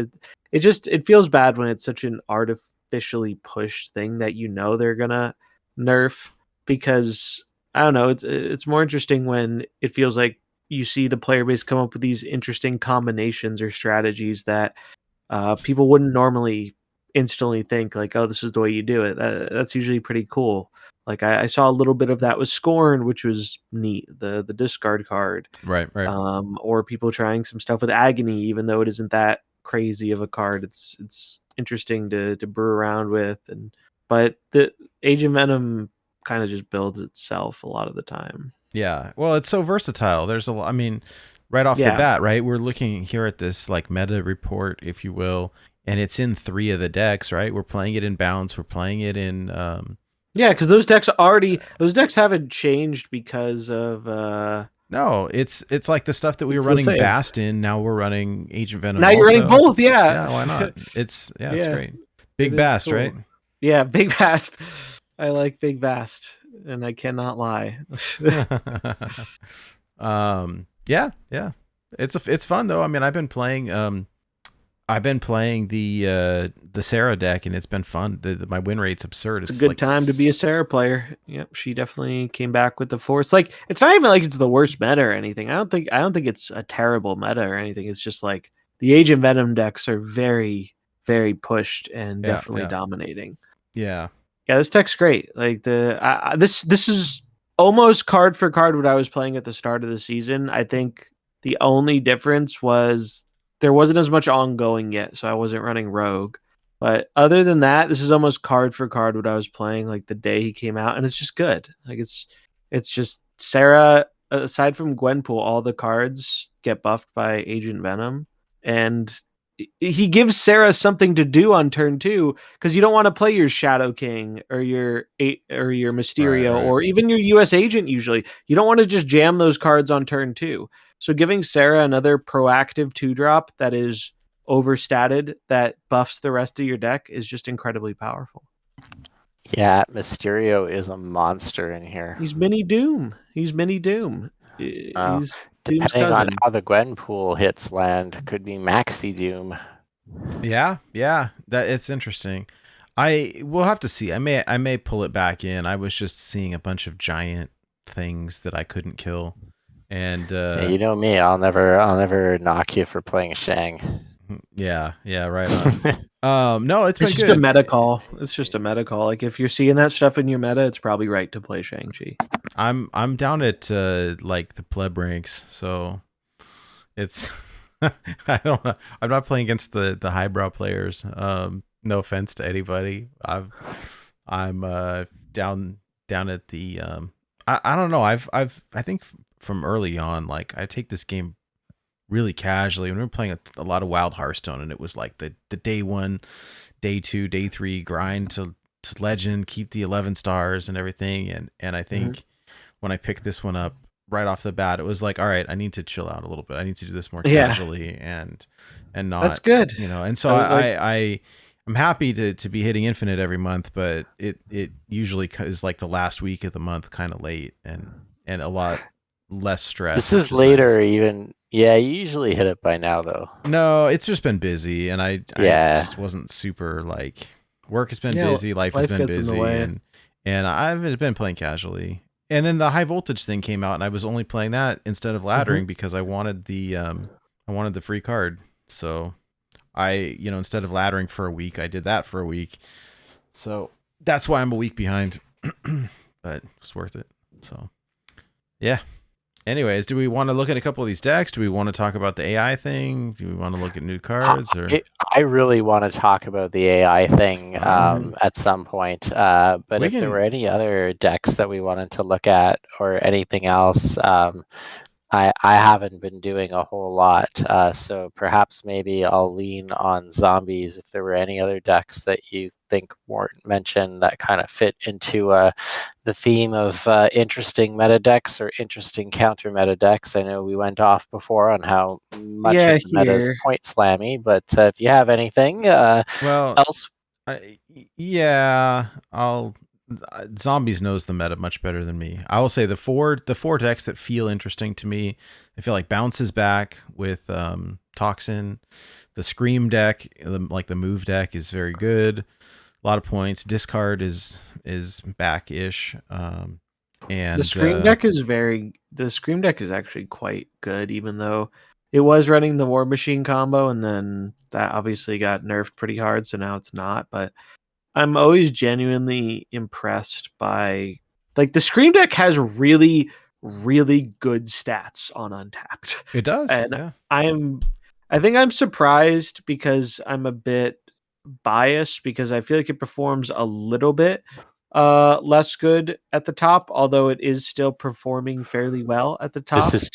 It feels bad when it's such an artificially pushed thing that they're gonna nerf, because I don't know. It's more interesting when it feels like you see the player base come up with these interesting combinations or strategies that people wouldn't normally instantly think like, oh, this is the way you do it. That's usually pretty cool. Like, I saw a little bit of that with Scorn, which was neat. The discard card,
Right.
or people trying some stuff with Agony, even though it isn't that crazy of a card. It's interesting to brew around with, but the Agent Venom kind of just builds itself a lot of the time.
Yeah. Well, it's so versatile. There's I mean, right off the bat, right? We're looking here at this like meta report, if you will, and it's in 3 of the decks, right? We're playing it in Bounce. We're playing it in
yeah, because those decks haven't changed because of
no, it's like the stuff that we were running Bast in. Now we're running Agent Venom.
Now you're running both, yeah.
Yeah, why not? It's great. Big Bast, cool. Right?
Yeah, Big Bast. I like Big Bast, and I cannot lie.
Yeah. It's fun though. I mean, I've been playing the Sera deck, and it's been fun. My win rate's absurd.
It's a good time to be a Sera player. Yep, she definitely came back with the force. Like, it's not even like it's the worst meta or anything. I don't think it's a terrible meta or anything. It's just like the Agent Venom decks are very, very pushed and definitely dominating.
Yeah,
this deck's great. Like, this is almost card for card what I was playing at the start of the season. I think the only difference was there wasn't as much ongoing yet, so I wasn't running Rogue. But other than that, this is almost card for card what I was playing like the day he came out, and it's just good. Like, it's just Sera, aside from Gwenpool, all the cards get buffed by Agent Venom, and he gives Sera something to do on turn 2, because you don't want to play your Shadow King or your Mysterio, right. Or even your US Agent. Usually you don't want to just jam those cards on turn 2. So giving Sera another proactive 2-drop that is overstated, that buffs the rest of your deck, is just incredibly powerful.
Yeah, Mysterio is a monster in here.
He's mini Doom. He's Doom's
depending
cousin.
on how the Gwenpool hits land, could be Maxi Doom.
Yeah, that it's interesting. We'll have to see. I may pull it back in. I was just seeing a bunch of giant things that I couldn't kill, and
yeah, you know me. I'll never knock you for playing Shang.
Yeah, right on. No, it's been
It's just
good.
a meta call. It's just a meta call. Like if you're seeing that stuff in your meta, it's probably right to play Shang-Chi.
I'm down at like the pleb ranks, so it's I don't know. I'm not playing against the highbrow players. No offense to anybody. I'm down at the I don't know. I think from early on, like I take this game really casually. When we were playing a lot of Wild Hearthstone, and it was like the day 1, day 2, day 3 grind to legend, keep the 11 stars and everything. And I think when I picked this one up right off the bat, it was like, all right, I need to chill out a little bit. I need to do this more casually and not,
That's good.
and so I'm happy to be hitting infinite every month, but it usually is like the last week of the month, kind of late and a lot less stress.
This is later even. Yeah, you usually hit it by now though.
No, it's just been busy, and I just wasn't super like work has been busy, life has been busy, and I've been playing casually. And then the high voltage thing came out, and I was only playing that instead of laddering because I wanted the free card. So I, instead of laddering for a week, I did that for a week. So that's why I'm a week behind, but it's worth it. So yeah. Anyways, do we want to look at a couple of these decks? Do we want to talk about the AI thing? Do we want to look at new cards? Or
I really want to talk about the AI thing at some point. But if there were any other decks that we wanted to look at or anything else, I haven't been doing a whole lot. So perhaps maybe I'll lean on zombies if there were any other decks that you think Mort mentioned that kind of fit into the theme of interesting meta decks or interesting counter meta decks. I know we went off before on how much of the meta is point slammy, but if you have anything else.
Zombies knows the meta much better than me. I will say the four decks that feel interesting to me, I feel like Bounces back with Toxin. The Scream deck, like the move deck, is very good. A lot of points. Discard is back-ish. And
the Scream deck is actually quite good, even though it was running the War Machine combo, and then that obviously got nerfed pretty hard, so now it's not. But I'm always genuinely impressed by, like, the Scream deck has really, really good stats on Untapped.
It does,
and
yeah.
I think I'm surprised because I'm a bit biased because I feel like it performs a little bit less good at the top, although it is still performing fairly well at the top.
This is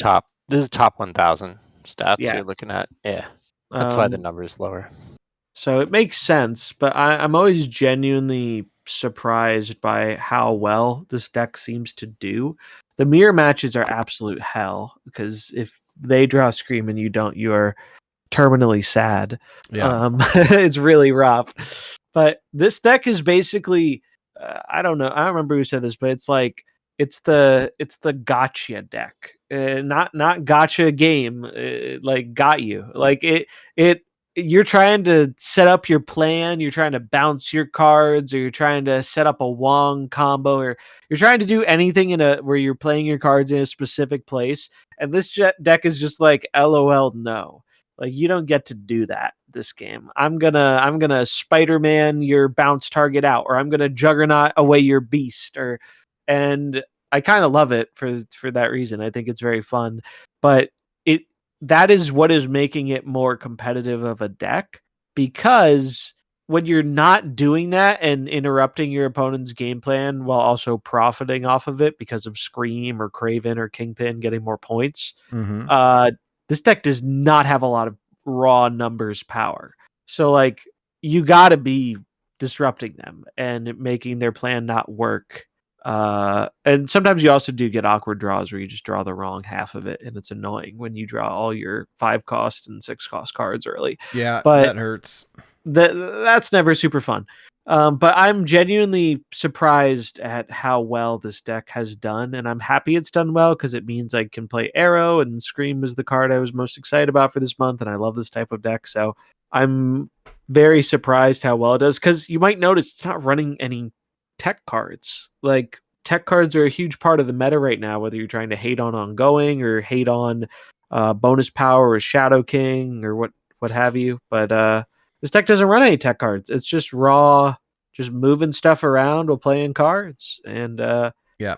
top 1,000 stats you're looking at. Yeah, that's why the number is lower.
So it makes sense, but I'm always genuinely surprised by how well this deck seems to do. The mirror matches are absolute hell because if they draw Scream and you don't, you are terminally sad.
Yeah.
It's really rough. But this deck is basically, I don't know, I don't remember who said this, but it's like it's the gotcha deck, not gotcha game, like got you, like it. You're trying to set up your plan, you're trying to bounce your cards, or you're trying to set up a Wong combo, or you're trying to do anything where you're playing your cards in a specific place. And this deck is just like, LOL, no. Like, you don't get to do that this game. I'm gonna Spider-Man your bounce target out, or I'm gonna Juggernaut away your beast, and I kind of love it for that reason. I think it's very fun, but that is what is making it more competitive of a deck, because when you're not doing that and interrupting your opponent's game plan while also profiting off of it because of Scream or Craven or Kingpin getting more points, this deck does not have a lot of raw numbers power. So, like, you got to be disrupting them and making their plan not work. And sometimes you also do get awkward draws where you just draw the wrong half of it, and it's annoying when you draw all your 5-cost and 6-cost cards early.
Yeah,
but
that hurts.
That's never super fun. But I'm genuinely surprised at how well this deck has done, and I'm happy it's done well because it means I can play Arrow, and Scream is the card I was most excited about for this month, and I love this type of deck. So I'm very surprised how well it does, because you might notice it's not running any tech cards. Like, tech cards are a huge part of the meta right now, whether you're trying to hate on Ongoing or hate on bonus power or Shadow King or what have you. But this deck doesn't run any tech cards. It's just raw, just moving stuff around while playing cards. And
Yeah.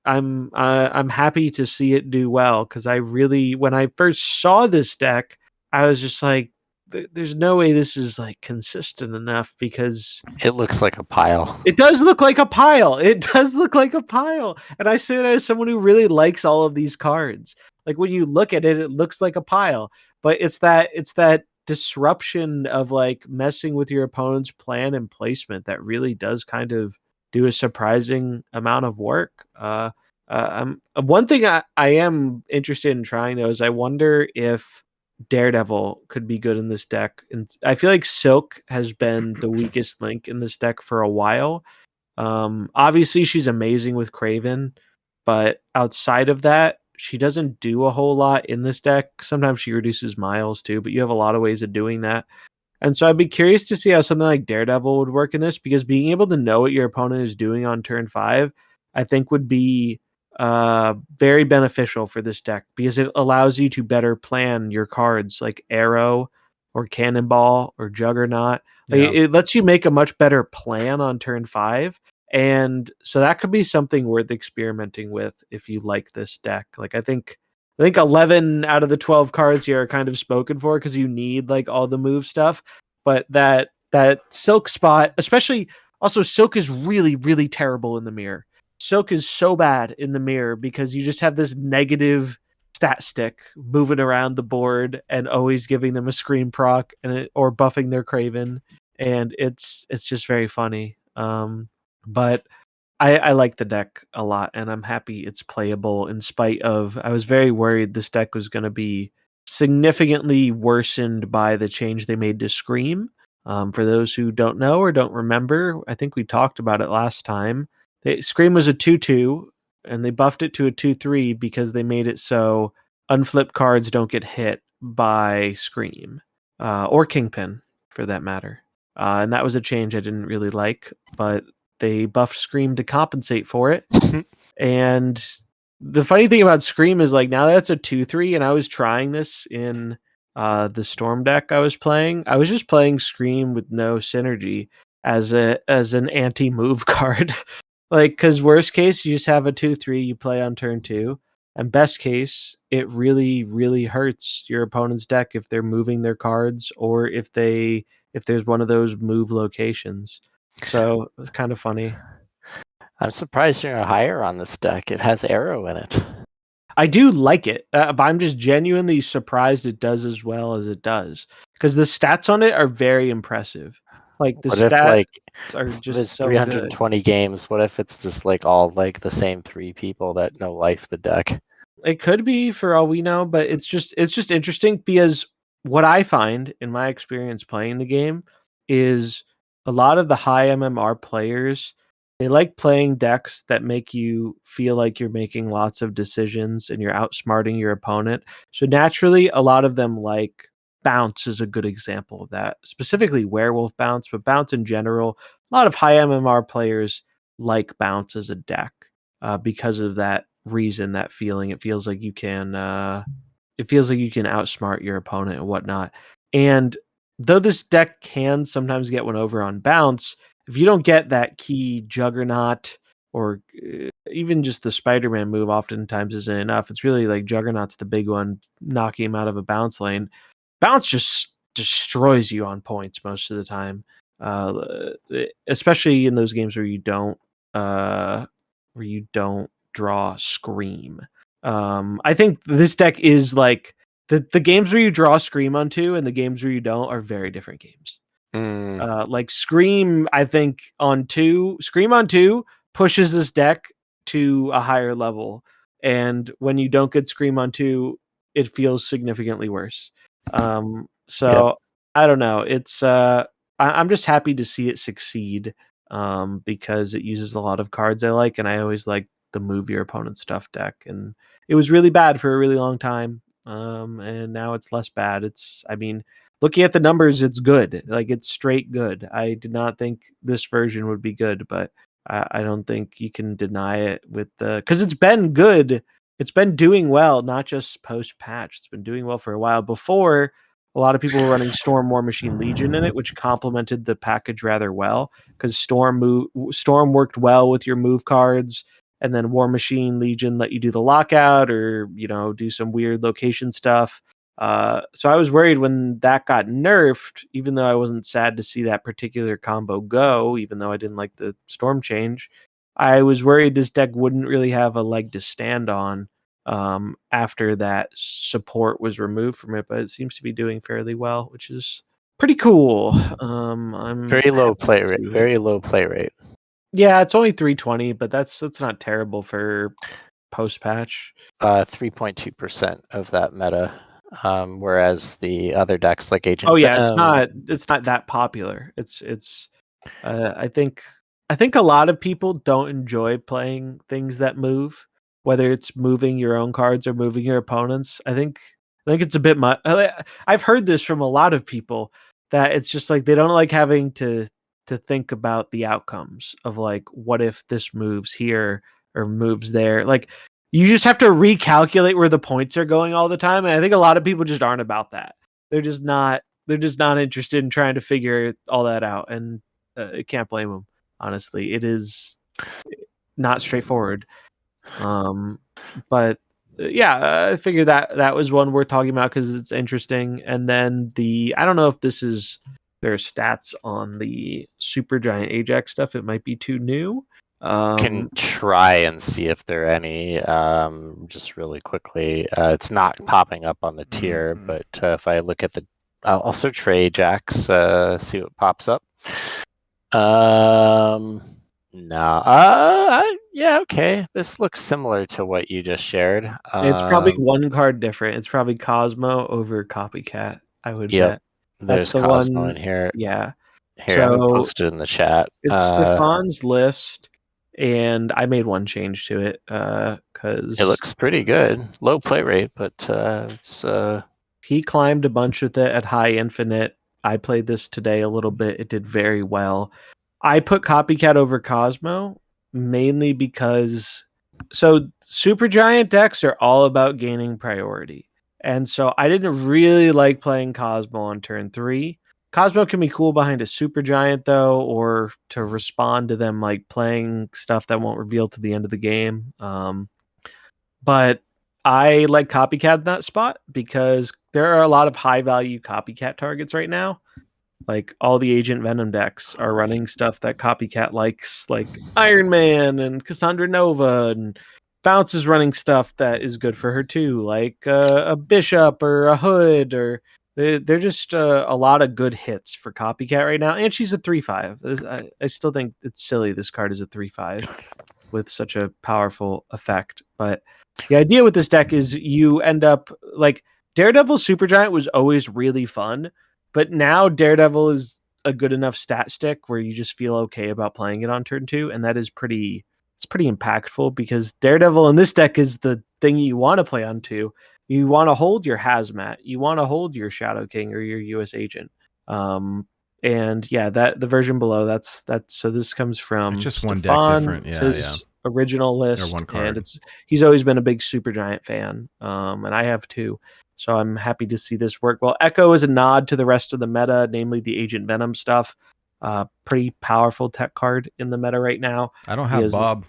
I'm happy to see it do well, because when I first saw this deck, I was just like, there's no way this is like consistent enough, because
It looks like a pile.
it does look like a pile. It does look like a pile. And I say that as someone who really likes all of these cards. Like, when you look at it, it looks like a pile. But it's that disruption of like messing with your opponent's plan and placement that really does kind of do a surprising amount of work. One thing I am interested in trying, though, is I wonder if Daredevil could be good in this deck. And I feel like Silk has been the weakest link in this deck for a while. Obviously, she's amazing with Craven, but outside of that, she doesn't do a whole lot in this deck. Sometimes she reduces miles too, but you have a lot of ways of doing that. And so I'd be curious to see how something like Daredevil would work in this, because being able to know what your opponent is doing on turn 5, I think would be very beneficial for this deck, because it allows you to better plan your cards like Arrow or Cannonball or Juggernaut. Like,
Yeah.
it lets you make a much better plan on turn 5. And so that could be something worth experimenting with if you like this deck. Like, I think 11 out of the 12 cards here are kind of spoken for, because you need like all the move stuff. But that Silk spot, especially, also Silk is really, really terrible in the mirror. Silk is so bad in the mirror because you just have this negative stat stick moving around the board and always giving them a screen proc or buffing their Craven, and it's just very funny. But I like the deck a lot, and I'm happy it's playable, in spite of, I was very worried this deck was going to be significantly worsened by the change they made to Scream. For those who don't know or don't remember, I think we talked about it last time. Scream was a 2/2, and they buffed it to a 2/3 because they made it so unflipped cards don't get hit by Scream, or Kingpin, for that matter. And that was a change I didn't really like, but they buffed Scream to compensate for it. And the funny thing about Scream is, like, now that's a 2/3, and I was trying this in the Storm deck I was playing. I was just playing Scream with no synergy as an anti-move card. Like, because worst case, you just have a 2/3 you play on turn 2. And best case, it really, really hurts your opponent's deck if they're moving their cards, or if there's one of those move locations. So it's kind of funny.
I'm surprised you're not higher on this deck. It has Arrow in it.
I do like it, but I'm just genuinely surprised it does as well as it does, because the stats on it are very impressive. Like, the
What if,
stats
like,
are
if
just
it's
so good.
320 games, what if it's just like all like the same 3 people that know life the deck?
It could be, for all we know, but it's just interesting, because what I find in my experience playing the game is a lot of the high MMR players, they like playing decks that make you feel like you're making lots of decisions and you're outsmarting your opponent. So naturally, a lot of them like Bounce is a good example of that. Specifically Werewolf Bounce, but Bounce in general. A lot of high MMR players like Bounce as a deck, because of that reason, that feeling. It feels like you can outsmart your opponent and whatnot. And though this deck can sometimes get one over on Bounce, if you don't get that key Juggernaut, or even just the Spider-Man move oftentimes isn't enough. It's really like Juggernaut's the big one, knocking him out of a bounce lane. Bounce just destroys you on points most of the time, especially in those games where you don't draw Scream. I think this deck is like the games where you draw Scream on 2 and the games where you don't are very different games. Like Scream, I think Scream on 2 pushes this deck to a higher level, and when you don't get Scream on 2, it feels significantly worse. So
Yep.
I don't know. It's I'm just happy to see it succeed, because it uses a lot of cards I like, and I always like the move your opponent stuff deck, and it was really bad for a really long time. And now it's less bad. Looking at the numbers, it's good. Like, it's straight good. I did not think this version would be good, but I don't think you can deny it because it's been good. It's been doing well, not just post patch. It's been doing well for a while. Before, a lot of people were running Storm, War Machine, Legion in it, which complemented the package rather well because Storm worked well with your move cards, and then War Machine, Legion let you do the lockout or do some weird location stuff. So I was worried when that got nerfed, even though I wasn't sad to see that particular combo go, even though I didn't like the Storm change. I was worried this deck wouldn't really have a leg to stand on after that support was removed from it, but it seems to be doing fairly well, which is pretty cool. I'm
Very low
happy
play
to
rate.
see it.
Very low play rate.
Yeah, it's only 320, but that's not terrible for post patch.
3.2% of that meta, whereas the other decks like Agent.
Oh yeah,
Venom,
it's not that popular. I think a lot of people don't enjoy playing things that move, whether it's moving your own cards or moving your opponents. I think it's a bit much. I've heard this from a lot of people that it's just like they don't like having to think about the outcomes of like what if this moves here or moves there. Like you just have to recalculate where the points are going all the time, and I think a lot of people just aren't about that. They're just not interested in trying to figure all that out, and I can't blame them. Honestly, it is not straightforward. But yeah, I figured that was one worth talking about because it's interesting. And then I don't know if this is their stats on the Supergiant Ajax stuff. It might be too new.
can try and see if there are any. Just really quickly, it's not popping up on the tier, but if I look at I'll search for Ajax, see what pops up. No. Yeah, okay. This looks similar to what you just shared.
It's probably one card different. It's probably Cosmo over Copycat, I would bet. That's
There's
the
Cosmo
one.
in here.
Yeah.
Here, I'm gonna
So
post it in the chat.
it's Stefan's list, and I made one change to it because
It looks pretty good. Low play rate, but it's
he climbed a bunch with it at high infinite. I played this today a little bit. It did very well. I put Copycat over Cosmo mainly because Supergiant decks are all about gaining priority. And so I didn't really like playing Cosmo on turn 3. Cosmo can be cool behind a Supergiant though, or to respond to them like playing stuff that won't reveal to the end of the game. But I like Copycat in that spot because there are a lot of high value Copycat targets right now. Like all the Agent Venom decks are running stuff that Copycat likes, like Iron Man and Cassandra Nova, and Bounce is running stuff that is good for her too, like a Bishop or a Hood, or they're just a lot of good hits for Copycat right now. And she's a 3/5. I still think it's silly this card is a 3/5 with such a powerful effect. But the idea with this deck is you end up like Daredevil Supergiant was always really fun, but now Daredevil is a good enough stat stick where you just feel okay about playing it on turn 2, and that is pretty impactful because Daredevil in this deck is the thing you want to play on 2. You want to hold your Hazmat, you want to hold your Shadow King or your US Agent. And yeah, that the version below that's so this comes from
It's just one deck
Stefan.
different.
It's
Yeah,
his original list,
one card.
and he's always been a big Supergiant fan, and I have too. So I'm happy to see this work well. Echo is a nod to the rest of the meta, namely the Agent Venom stuff. Pretty powerful tech card in the meta right now.
I don't have Bob.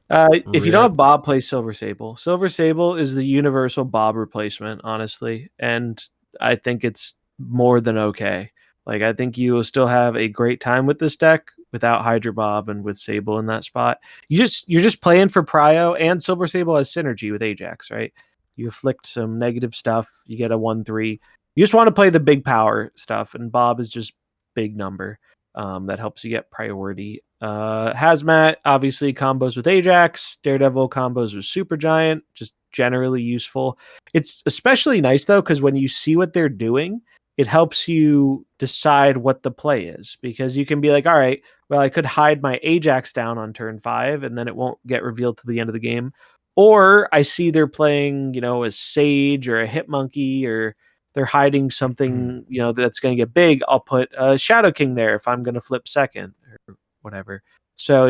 If you don't have Bob, play Silver Sable. Silver Sable is the universal Bob replacement, honestly, and I think it's more than okay. Like I think you will still have a great time with this deck without Hydra Bob and with Sable in that spot. You're just playing for Prio, and Silver Sable has synergy with Ajax, right? You afflict some negative stuff, you get a 1/3. You just want to play the big power stuff, and Bob is just big number that helps you get priority. Hazmat obviously combos with Ajax, Daredevil combos with Supergiant, just generally useful. It's especially nice though because when you see what they're doing, it helps you decide what the play is, because you can be like, all right, well, I could hide my Ajax down on turn 5 and then it won't get revealed to the end of the game. Or I see they're playing, a Sage or a Hitmonkey, or they're hiding something, that's going to get big. I'll put a Shadow King there if I'm going to flip second or whatever. So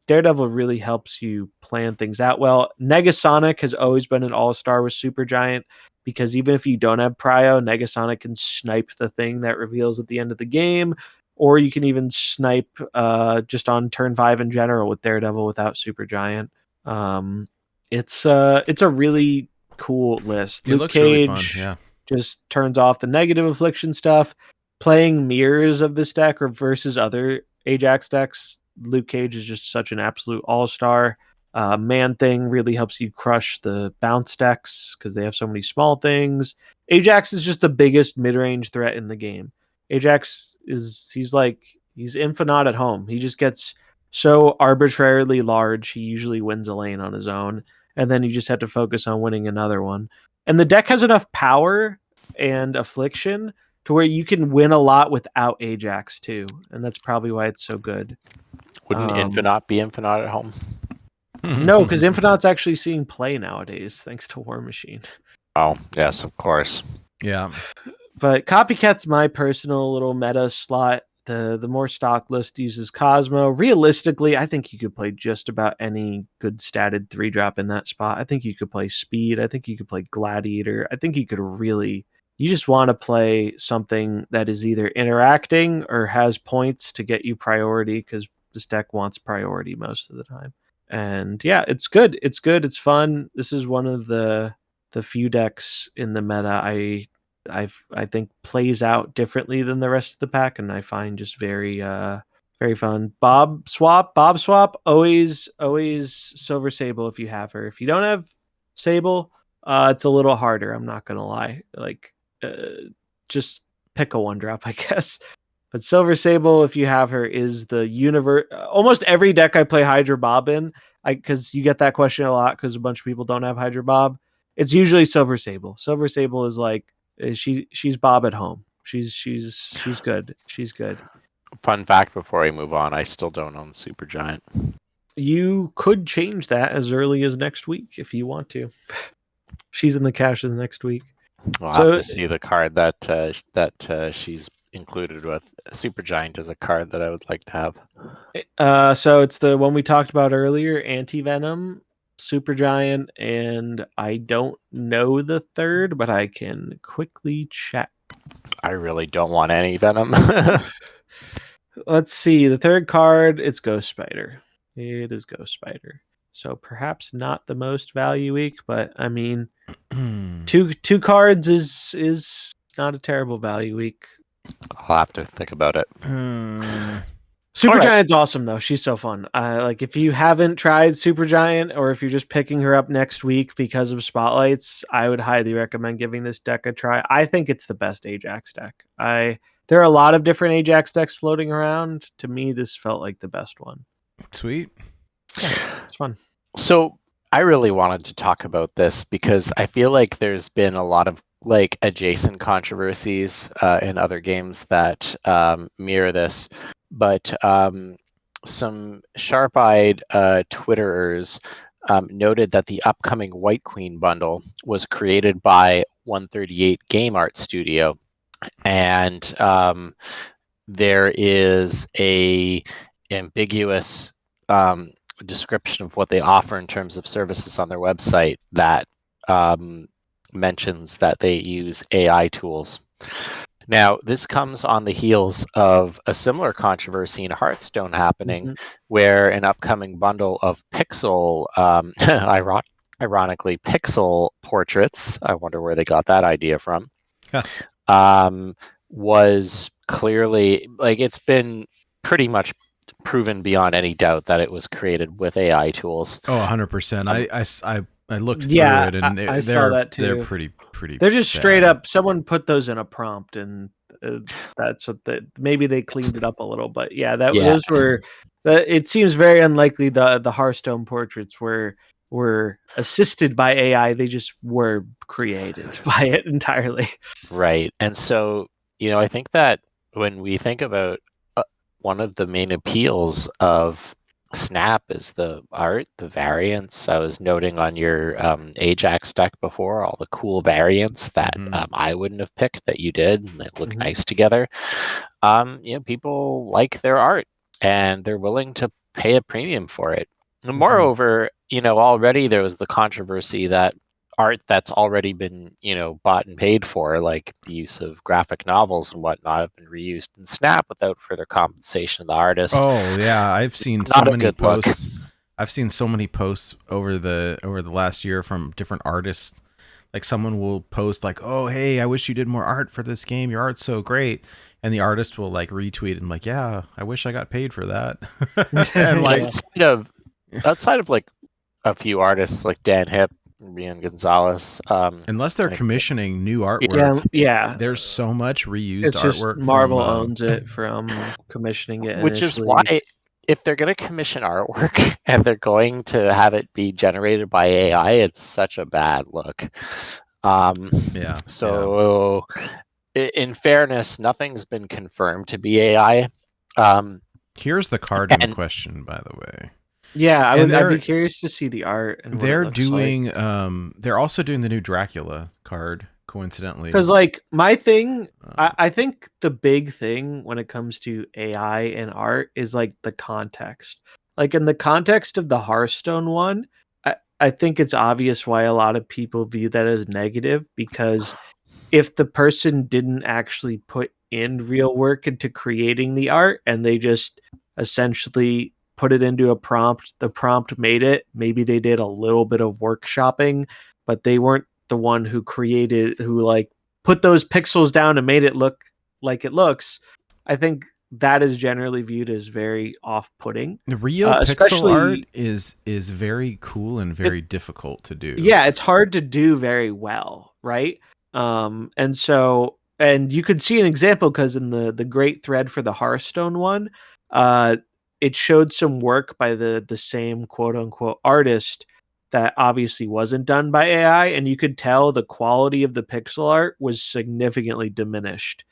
Daredevil really helps you plan things out well. Negasonic has always been an all-star with Supergiant. because even if you don't have Prio, Negasonic can snipe the thing that reveals at the end of the game, or you can even snipe just on turn 5 in general with Daredevil without Supergiant. It's a really cool list.
It
Luke
looks really
Cage
fun. Yeah.
just turns off the negative affliction stuff. Playing mirrors of this deck or versus other Ajax decks, Luke Cage is just such an absolute all-star. Man Thing really helps you crush the bounce decks because they have so many small things. Ajax is just the biggest mid-range threat in the game. Ajax he's infinite at home. He just gets so arbitrarily large. He usually wins a lane on his own, and then you just have to focus on winning another one. And the deck has enough power and affliction to where you can win a lot without Ajax too, and that's probably why it's so good.
Wouldn't Infinite be Infinite at home?
No, because Infinite's actually seeing play nowadays thanks to War Machine.
Oh, yes, of course.
Yeah.
But Copycat's my personal little meta slot. The more stock list uses Cosmo. Realistically, I think you could play just about any good statted 3-drop in that spot. I think you could play Speed. I think you could play Gladiator. I think you could really... You just want to play something that is either interacting or has points to get you priority, because this deck wants priority most of the time. And yeah, it's good. It's good. It's fun. This is one of the few decks in the meta I think plays out differently than the rest of the pack, and I find just very very fun. Bob swap, always Silver Sable if you have her. If you don't have Sable, it's a little harder. I'm not gonna lie. Like, just pick a 1-drop, I guess. But Silver Sable, if you have her, is the universe. Almost every deck I play Hydra Bob in, because you get that question a lot because a bunch of people don't have Hydra Bob. It's usually Silver Sable. Silver Sable is like she's Bob at home. She's good. She's good.
Fun fact before we move on, I still don't own Supergiant.
You could change that as early as next week if you want to. She's in the caches next week.
We'll have to see the card that she's included with. Supergiant is a card that I would like to have.
So it's the one we talked about earlier, Anti-Venom, Supergiant, and I don't know the third, but I can quickly check.
I really don't want any Venom.
Let's see. The third card, it's Ghost Spider. It is Ghost Spider. So perhaps not the most value week, but I mean, two cards is not a terrible value week.
I'll have to think about it.
Supergiant's awesome though. She's so fun. Like if you haven't tried Supergiant, or if you're just picking her up next week because of spotlights, I would highly recommend giving this deck a try. I think it's the best Ajax deck. There are a lot of different Ajax decks floating around. To me, this felt like the best one.
Sweet.
Yeah, it's fun.
So I really wanted to talk about this because I feel like there's been a lot of like adjacent controversies in other games that mirror this, but some sharp-eyed Twitterers noted that the upcoming White Queen bundle was created by 138 Game Art Studio, and there is a ambiguous description of what they offer in terms of services on their website that mentions that they use AI tools. Now, this comes on the heels of a similar controversy in Hearthstone happening, where an upcoming bundle of pixel, ironically, pixel portraits, I wonder where they got that idea from, was clearly, like, it's been pretty much proven beyond any doubt that it was created with AI tools.
Oh, 100%. I looked through
Yeah,
it, and
I saw that too.
They're pretty.
They're just
bad.
straight up. Someone put those in a prompt, and that's what maybe they cleaned it up a little. But yeah, those were. It seems very unlikely the Hearthstone portraits were assisted by AI. They just were created by it entirely.
Right, and so I think that when we think about one of the main appeals of Snap is the art, the variants. I was noting on your Ajax deck before all the cool variants that I wouldn't have picked that you did, and they look nice together. People like their art, and they're willing to pay a premium for it. And moreover, already there was the controversy that art that's already been, bought and paid for, like the use of graphic novels and whatnot, have been reused in Snap without further compensation of the artist.
Oh yeah, I've seen so
Not a
many
good look.
posts. I've seen so many posts over the last year from different artists. Like someone will post like, "Oh, hey, I wish you did more art for this game. Your art's so great." And the artist will like retweet and like, "Yeah, I wish I got paid for that." And like
outside of like a few artists like Dan Hip, Rian Gonzalez,
unless they're
like,
commissioning new artwork,
yeah.
there's so much reused
It's just
artwork
Marvel
from,
owns it from commissioning it,
which is
initially.
why if they're going to commission artwork and they're going to have it be generated by AI, it's such a bad look. So in fairness, nothing's been confirmed to be AI.
Here's the card in question, by the way.
Yeah, I'd be curious to see the art. And
they're doing they're also doing the new Dracula card, coincidentally.
Because like my thing, I think the big thing when it comes to AI and art is like the context. Like in the context of the Hearthstone one, I think it's obvious why a lot of people view that as negative, because if the person didn't actually put in real work into creating the art and they just essentially put it into a prompt, the prompt made it, maybe they did a little bit of workshopping, but they weren't the one who like put those pixels down and made it look like it looks. I think that is generally viewed as very off-putting.
The real pixel art is very cool and very difficult to do.
Yeah, it's hard to do very well, right? And you could see an example because in the great thread for the Hearthstone one, it showed some work by the same quote unquote artist that obviously wasn't done by AI, and you could tell the quality of the pixel art was significantly diminished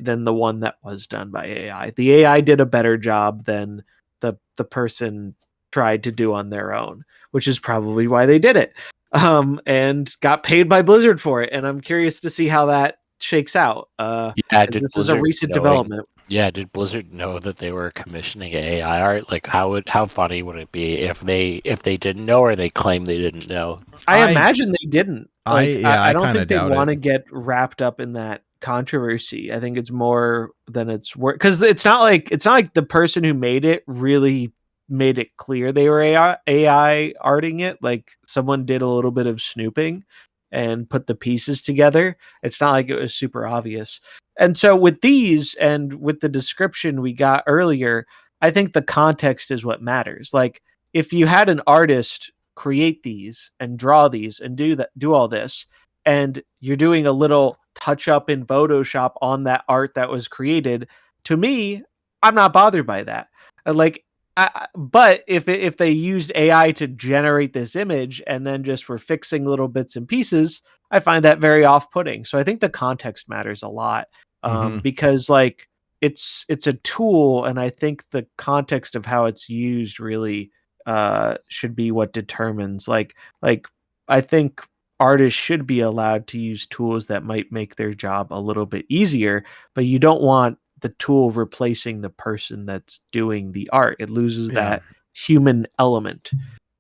than the one that was done by AI. The AI did a better job than the person tried to do on their own, which is probably why they did it. And got paid by Blizzard for it. And I'm curious to see how that shakes out. This is a recent development.
Yeah, did Blizzard know that they were commissioning AI art? Like, how funny would it be if they didn't know, or they claim they didn't know?
I imagine they didn't. I don't think they want to
it.
get wrapped up in that controversy. I think it's more than it's worth, because it's not like the person who made it really made it clear they were AI arting it. Like someone did a little bit of snooping and put the pieces together. It's not like it was super obvious. And so with these and with the description we got earlier, I think the context is what matters. Like if you had an artist create these and draw these and do all this, and you're doing a little touch up in Photoshop on that art that was created, to me, I'm not bothered by that. But if they used AI to generate this image and then just were fixing little bits and pieces, I find that very off-putting. So I think the context matters a lot, because like it's a tool, and I think the context of how it's used really should be what determines. Like I think artists should be allowed to use tools that might make their job a little bit easier, but you don't want the tool replacing the person that's doing the art. It loses that human element.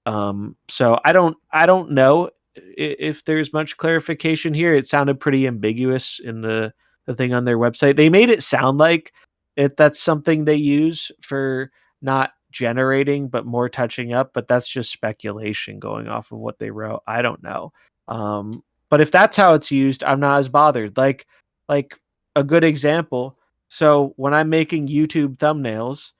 So I don't know if there's much clarification here. It sounded pretty ambiguous in the thing on their website. They made it sound like that's something they use for not generating but more touching up, but that's just speculation going off of what they wrote. I don't know. But if that's how it's used, I'm not as bothered. Like a good example, so when I'm making YouTube thumbnails,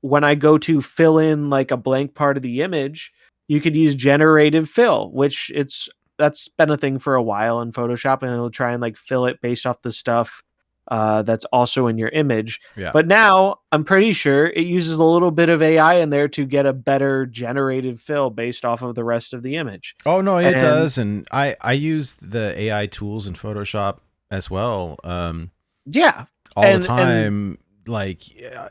when I go to fill in like a blank part of the image, you could use generative fill, which that's been a thing for a while in Photoshop, and it'll try and like fill it based off the stuff that's also in your image.
Yeah.
But now I'm pretty sure it uses a little bit of AI in there to get a better generative fill based off of the rest of the image.
Oh no, it does. And I use the AI tools in Photoshop as well.
Yeah.
All the time. Like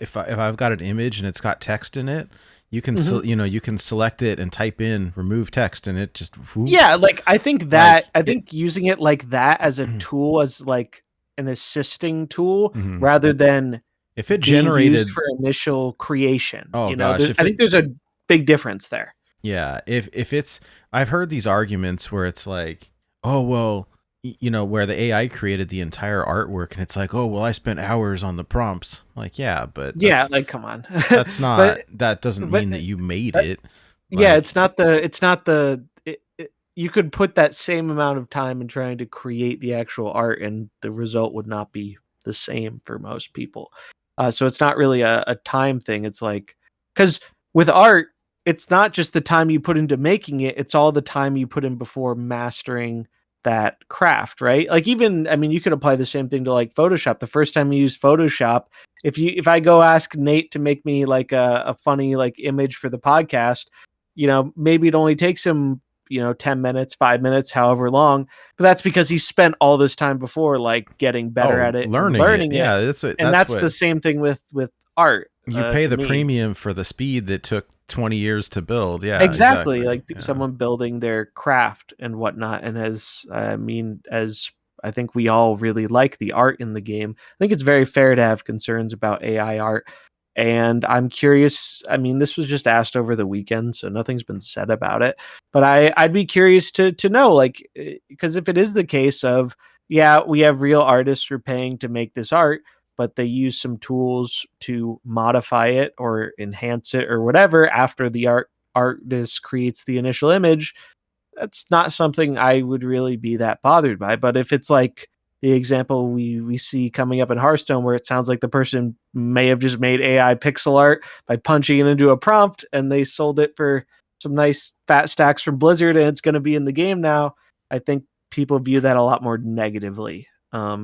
if I've got an image and it's got text in it, you can you can select it and type in remove text, and it just
like I think that using it like that as a tool, as like an assisting tool, rather than
if it generated
used for initial creation.
Oh
you know,
gosh,
I think there's a big difference there.
Yeah, if it's, I've heard these arguments where it's like, oh well, where the AI created the entire artwork, and it's like, oh well, I spent hours on the prompts. Like, yeah, but
Yeah, like come on.
that's not,
but
that doesn't
but
mean that you made
uh,
it.
yeah,
Like,
it's not the you could put that same amount of time in trying to create the actual art, and the result would not be the same for most people. So it's not really a time thing. It's like, because with art, it's not just the time you put into making it; it's all the time you put in before mastering that craft, right? Like even, I mean, you could apply the same thing to like Photoshop. The first time you use Photoshop, if I go ask Nate to make me like a funny like image for the podcast, maybe it only takes him 10 minutes, 5 minutes, however long, but that's because he spent all this time before like getting better
oh,
at it and
learning it.
learning it.
Yeah,
And
that's
that's
what
the same thing with art,
you pay
to
the
me.
premium for the speed that took 20 years to build. Yeah,
Exactly,
exactly.
like
Yeah.
someone building their craft and whatnot. And as I think we all really like the art in the game, I think it's very fair to have concerns about AI art. And I'm curious. I mean, this was just asked over the weekend, so nothing's been said about it. But I'd be curious to know, like, because if it is the case of, yeah, we have real artists who are paying to make this art, but they use some tools to modify it or enhance it or whatever after the artist creates the initial image, that's not something I would really be that bothered by. But if it's like the example we see coming up in Hearthstone, where it sounds like the person may have just made AI pixel art by punching it into a prompt, and they sold it for some nice fat stacks from Blizzard, and it's going to be in the game now, I think people view that a lot more negatively.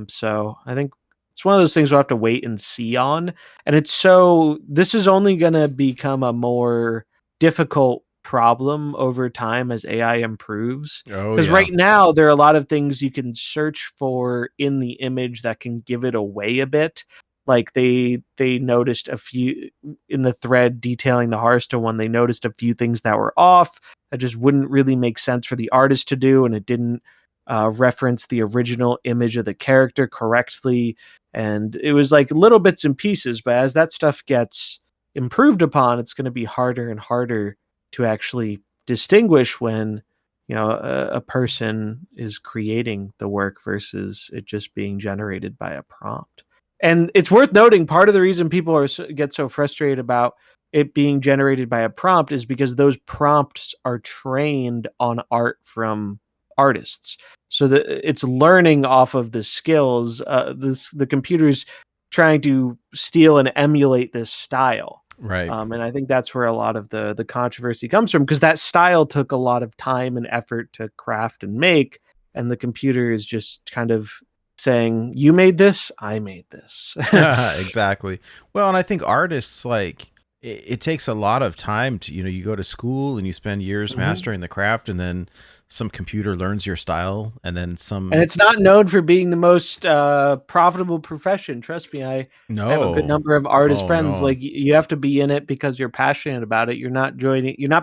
So I think it's one of those things we'll have to wait and see on. And this is only going to become a more difficult problem over time as AI improves.
Oh
Because
yeah.
right now, there are a lot of things you can search for in the image that can give it away a bit. Like they noticed a few in the thread detailing the Hearthstone one, they noticed a few things that were off that just wouldn't really make sense for the artist to do, and it didn't reference the original image of the character correctly. And it was like little bits and pieces, but as that stuff gets improved upon, it's going to be harder and harder to actually distinguish when a person is creating the work versus it just being generated by a prompt. And it's worth noting, part of the reason people get so frustrated about it being generated by a prompt is because those prompts are trained on art from artists, so that it's learning off of the skills. The computer's trying to steal and emulate this style.
Right.
And I think that's where a lot of the controversy comes from, because that style took a lot of time and effort to craft and make, and the computer is just kind of saying, "You made this, I made this."
Exactly. Well, and I think artists, like, it takes a lot of time to, you go to school and you spend years mastering the craft, and then some computer learns your style, and then some.
And it's not known for being the most profitable profession. Trust me, I have a good
No.
number of artist
Oh
friends.
no.
Like, you have to be in it because you're passionate about it. You're not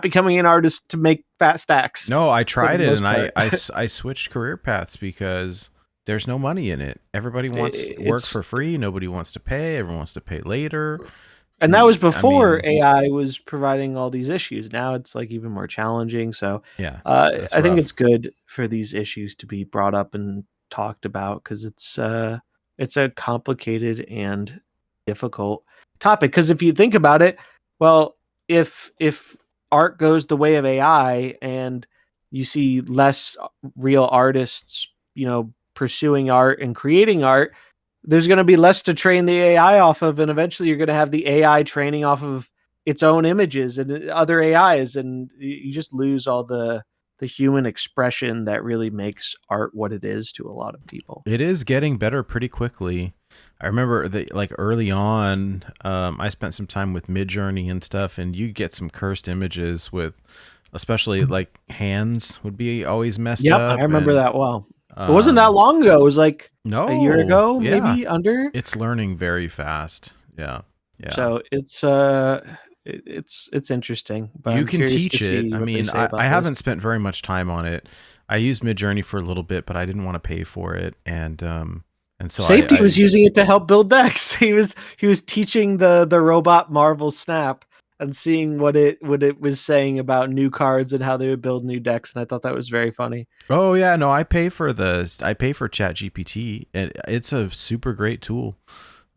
becoming an artist to make fat stacks.
No, I
for the
tried it,
most
and
part.
I switched career paths because there's no money in it. Everybody wants work
It's
for free. Nobody wants to pay. Everyone wants to pay later.
And that was
I
before
mean,
AI was providing all these issues. Now it's like even more challenging. So
yeah, it's
I think
rough.
it's good for these issues to be brought up and talked about, because it's a complicated and difficult topic. Because if you think about it, well, if art goes the way of AI and you see less real artists, pursuing art and creating art, there's going to be less to train the AI off of, and eventually you're going to have the AI training off of its own images and other AIs, and you just lose all the human expression that really makes art what it is to a lot of people.
It is getting better pretty quickly. I remember that, like, early on, I spent some time with Midjourney and stuff, and you get some cursed images with, especially like hands would be always messed
Yep,
up.
I remember
And
that well. It wasn't that long ago. It was like a year
no,
ago,
yeah,
maybe under.
it's learning very fast. Yeah, yeah.
So it's interesting, but
You
I'm
can
curious to
teach it.
see
I
what they
mean,
say
I
about
haven't
this.
spent very much time on it. I used Midjourney for a little bit, but I didn't want to pay for it, and so
Safety
I
was using it to help build decks. He was teaching the robot Marvel Snap and seeing what it was saying about new cards and how they would build new decks, and I thought that was very funny.
Oh yeah, no, I pay for ChatGPT. It's a super great tool.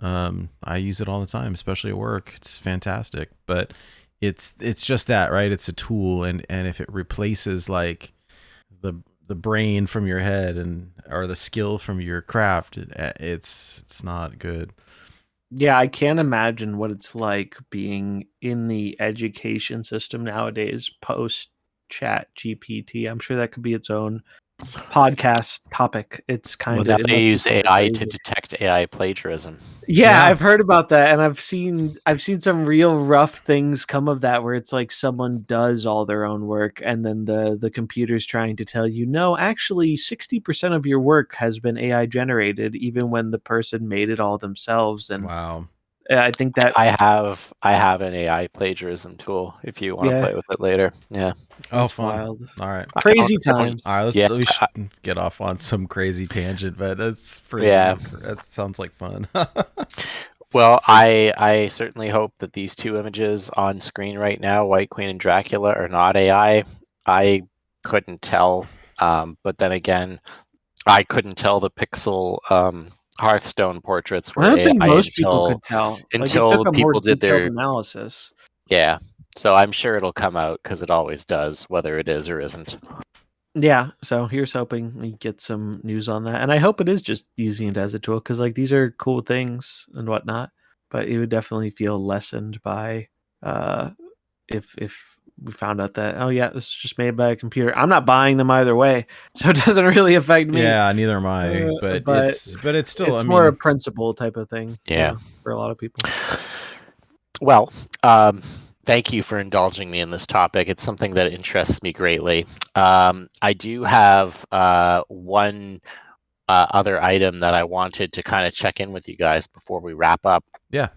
I use it all the time, especially at work. It's fantastic, but it's just that, right? It's a tool, and if it replaces like the brain from your head or the skill from your craft, it's not good.
Yeah, I can't imagine what it's like being in the education system nowadays post Chat GPT. I'm sure that could be its own podcast topic. It's
Well,
kind
now
of
they use AI to detect AI plagiarism.
Yeah,
Yeah.
I've heard about that, and I've seen some real rough things come of that, where it's like someone does all their own work, and then the computer's trying to tell you, no, actually, 60% of your work has been AI generated, even when the person made it all themselves. And
Wow.
I think that
I have an AI plagiarism tool if you want to play with it later. Yeah.
Oh,
that's
fun.
wild.
All right.
Crazy
don't-
times.
All right,
Yeah,
we should get off on some crazy tangent, but that's pretty.
Yeah.
That sounds like fun.
Well, I certainly hope that these two images on screen right now, White Queen and Dracula, are not AI. I couldn't tell, but then again, I couldn't tell the pixel Hearthstone portraits
I
were
don't think
AI
most people could tell. Like, it took
until
a more
people did
detailed
their
analysis.
yeah. So I'm sure it'll come out because it always does, whether it is or isn't.
Yeah, so here's hoping we get some news on that, and I hope it is just using it as a tool, because like these are cool things and whatnot. But it would definitely feel lessened by if we found out that, oh yeah, this is just made by a computer. I'm not buying them either way, so it doesn't really affect me.
Yeah, neither am I. But it's still.
It's
I
more a
mean,
principle type of thing.
Yeah.
For a lot of people.
Well, thank you for indulging me in this topic. It's something that interests me greatly. I do have one other item that I wanted to kind of check in with you guys before we wrap up.
yeah.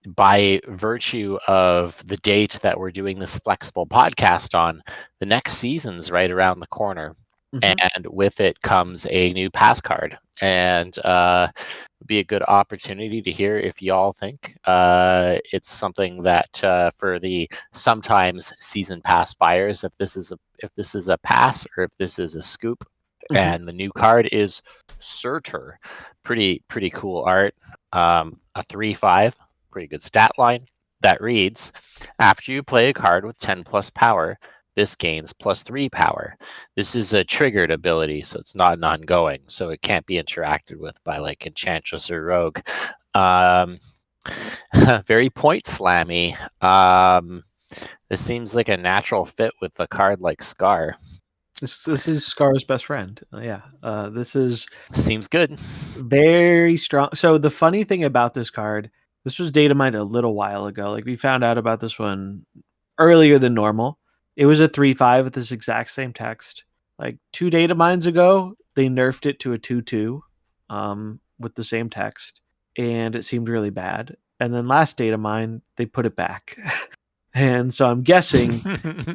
By virtue of the date that we're doing this flexible podcast on, the next season's right around the corner.
Mhm.
And with it comes a new pass card. And would be a good opportunity to hear if y'all think it's something that for the sometimes season pass buyers, if this is a pass or if this is a scoop.
Mhm.
And the new card is Surtur. Pretty cool art. A 3/5, pretty good stat line that reads: after you play a card with 10 plus power, this gains +3 power. This is a triggered ability, so it's not an ongoing, so it can't be interacted with by like Enchantress or Rogue. Very point slammy. This seems like a natural fit with a card like Scar.
This is Scar's best friend. This is
Seems good.
very strong. So the funny thing about this card, this was data mined a little while ago. Like, we found out about this one earlier than normal. It was a 3/5 with this exact same text. Like 2 data mines ago, they nerfed it to a 2/2 with the same text, and it seemed really bad. And then last data mine, they put it back. And so I'm guessing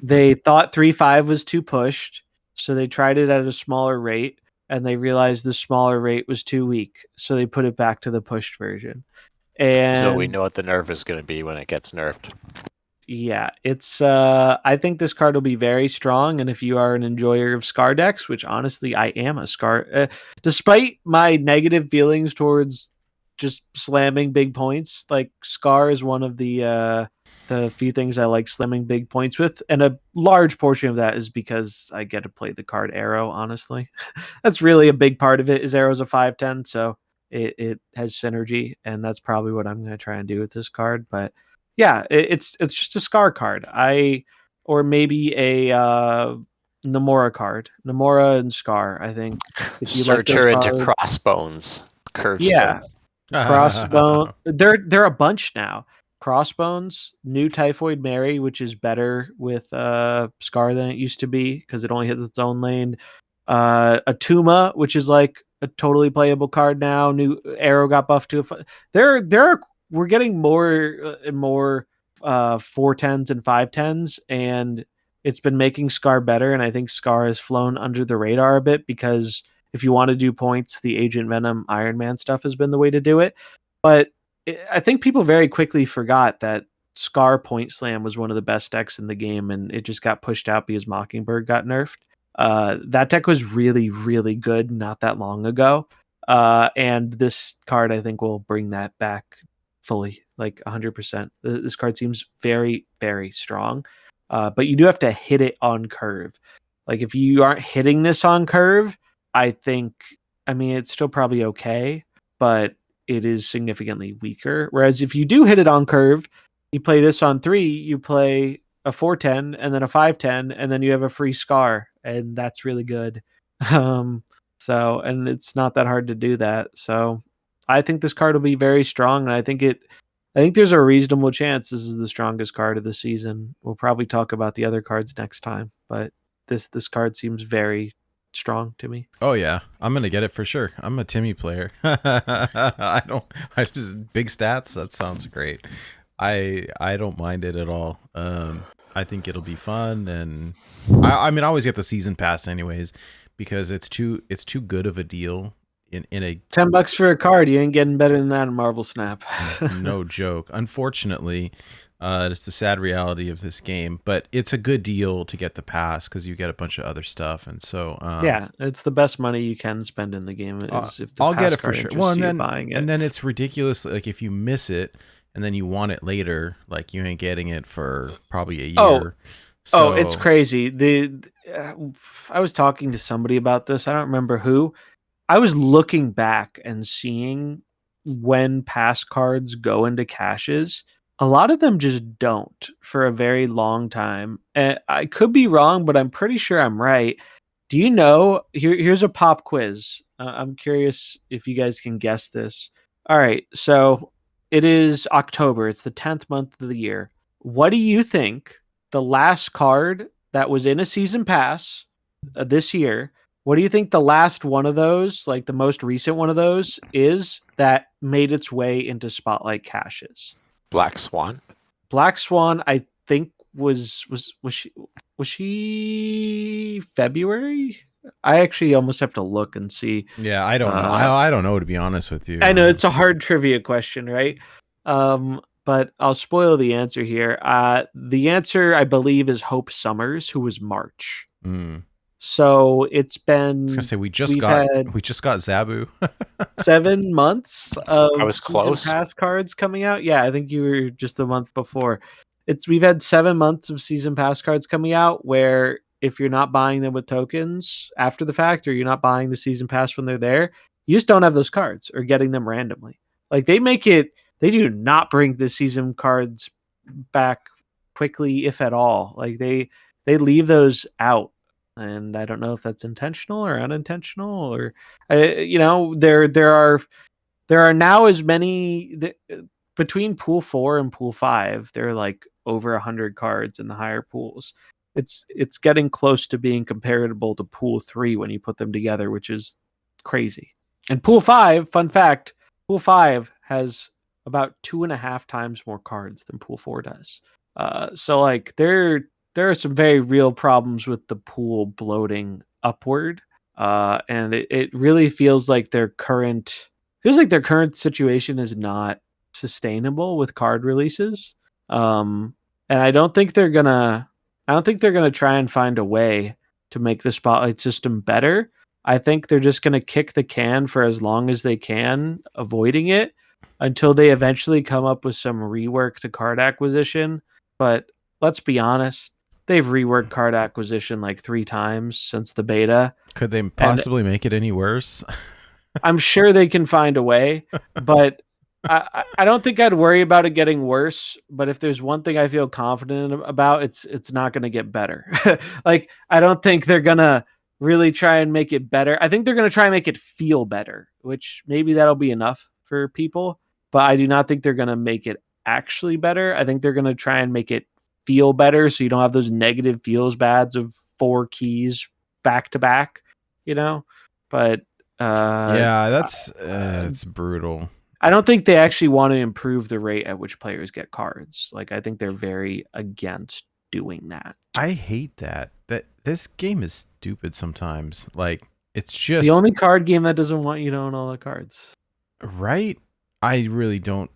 they thought 3/5 was too pushed, so they tried it at a smaller rate, and they realized the smaller rate was too weak, so they put it back to the pushed version. And
So we know what the nerf is going to be when it gets nerfed.
yeah, it's I think this card will be very strong, and if you are an enjoyer of Scar decks, which honestly I am a Scar, despite my negative feelings towards just slamming big points, like Scar is one of the few things I like slamming big points with, and a large portion of that is because I get to play the card Arrow. Honestly, that's really a big part of it. Is Arrow's a 5/10, so it has synergy, and that's probably what I'm going to try and do with this card. But yeah, it's just a Scar card. Or maybe a Namora card. Namora and Scar, I think. If you like those
Searcher into
cards.
Crossbones. Curve
Yeah.
stone.
Crossbone. They're a bunch now. Crossbones, new Typhoid Mary, which is better with Scar than it used to be because it only hits its own lane. Atuma, which is like a totally playable card now. New Arrow got buffed to we're getting more and more 4/10s and 5/10s, and it's been making Scar better. And I think Scar has flown under the radar a bit because if you want to do points, the Agent Venom Iron Man stuff has been the way to do it. But I think people very quickly forgot that Scar Point Slam was one of the best decks in the game, and it just got pushed out because Mockingbird got nerfed. That deck was really, really good not that long ago. And this card, I think, will bring that back fully, like 100%. This card seems very, very strong. But you do have to hit it on curve. Like, if you aren't hitting this on curve, I mean, it's still probably okay, but it is significantly weaker. Whereas if you do hit it on curve, you play this on 3, you play a 4/10 and then a 5/10, and then you have a free Scar, and that's really good. So, and it's not that hard to do that. So I think this card will be very strong, and I think there's a reasonable chance this is the strongest card of the season. We'll probably talk about the other cards next time, but this card seems very strong to me.
Oh yeah, I'm gonna get it for sure. I'm a Timmy player. I just big stats. That sounds great. I don't mind it at all. I think it'll be fun, and I mean, I always get the season pass anyways because it's too good of a deal in a
$10 for a card. You ain't getting better than that in Marvel Snap.
no joke. Unfortunately, it's the sad reality of this game, but it's a good deal to get the pass because you get a bunch of other stuff, and so
yeah, it's the best money you can spend in the game. Is if the
I'll
pass
get it for
card
sure.
interests
Well,
you,
and
buying it.
then it's ridiculous. Like if you miss it and then you want it later, like you ain't getting it for probably a year.
Oh, it's crazy. I was talking to somebody about this. I don't remember who. I was looking back and seeing when pass cards go into caches. A lot of them just don't for a very long time. And I could be wrong, but I'm pretty sure I'm right. Do you know? Here's a pop quiz. I'm curious if you guys can guess this. All right, so it is October. It's the 10th month of the year. What do you think the last card that was in a season pass this year? What do you think the last one of those, like the most recent one of those, is that made its way into Spotlight caches?
Black Swan.
Black Swan, I think was she February? I actually almost have to look and see.
Yeah, I don't know. I don't know, to be honest with you.
I know it's a hard trivia question, right? But I'll spoil the answer here. The answer, I believe, is Hope Summers, who was March. So it's been.
I was gonna say we just got Zabu.
7 months of
I was close.
season pass cards coming out. Yeah, I think you were just the month before. We've had 7 months of season pass cards coming out where if you're not buying them with tokens after the fact, or you're not buying the season pass when they're there, you just don't have those cards or getting them randomly. Like they do not bring the season cards back quickly, if at all. Like they leave those out. And I don't know if that's intentional or unintentional, or there are now as many between pool 4 and pool 5. There are like over 100 cards in the higher pools. It's getting close to being comparable to pool 3 when you put them together, which is crazy. And pool 5, fun fact, pool 5 has about 2.5 times more cards than pool 4 does. So like there are some very real problems with the pool bloating upward. And it really feels like their current situation is not sustainable with card releases. And I don't think they're gonna try and find a way to make the Spotlight system better. I think they're just gonna kick the can for as long as they can, avoiding it until they eventually come up with some rework to card acquisition. But let's be honest, they've reworked card acquisition like 3 times since the beta.
Could they possibly make it any worse?
I'm sure they can find a way, but I don't think I'd worry about it getting worse. But if there's one thing I feel confident about, it's not going to get better. Like, I don't think they're going to really try and make it better. I think they're going to try and make it feel better, which maybe that'll be enough for people. But I do not think they're going to make it actually better. I think they're going to try and make it feel better so you don't have those negative feels bads of 4 keys back to back, But
yeah, that's brutal.
I don't think they actually want to improve the rate at which players get cards. Like, I think they're very against doing that.
I hate that this game is stupid sometimes. Like, it's just
the only card game that doesn't want you to own all the cards,
right? I really don't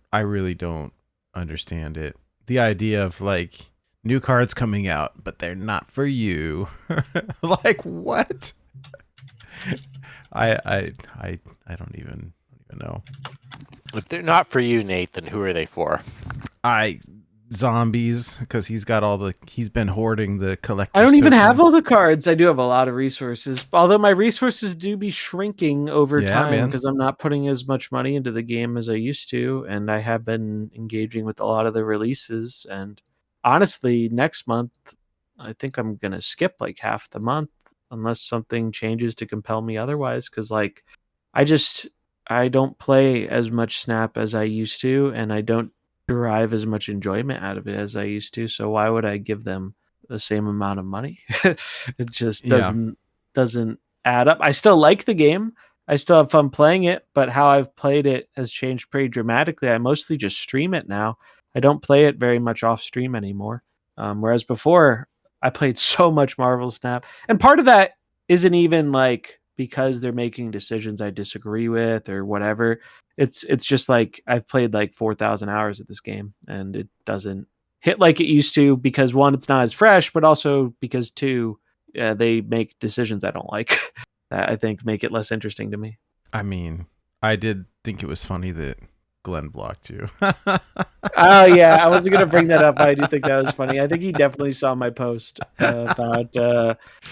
understand it. the idea of like new cards coming out, but they're not for you. Like what? I don't even know.
If they're not for you, Nate, then who are they for?
Zombies, because he's been hoarding the collector's
I don't even have
tokens.
all the cards. I do have a lot of resources, although my resources do be shrinking over
Yeah,
time
man.
because I'm not putting as much money into the game as I used to, and I have been engaging with a lot of the releases. And honestly, next month, I think I'm gonna skip like half the month unless something changes to compel me otherwise. Because like, I don't play as much Snap as I used to, and I don't derive as much enjoyment out of it as I used to. So why would I give them the same amount of money? It just
Yeah.
doesn't add up. I still like the game. I still have fun playing it, but how I've played it has changed pretty dramatically. I mostly just stream it now. I don't play it very much off stream anymore. Whereas before, I played so much Marvel Snap, and part of that isn't even like because they're making decisions I disagree with or whatever. It's just like I've played like 4,000 hours of this game, and it doesn't hit like it used to because one, it's not as fresh, but also because two, they make decisions I don't like that I think make it less interesting to me.
I mean, I did think it was funny that Glenn blocked you.
Oh yeah, I wasn't gonna bring that up. I do think that was funny. I think he definitely saw my post about.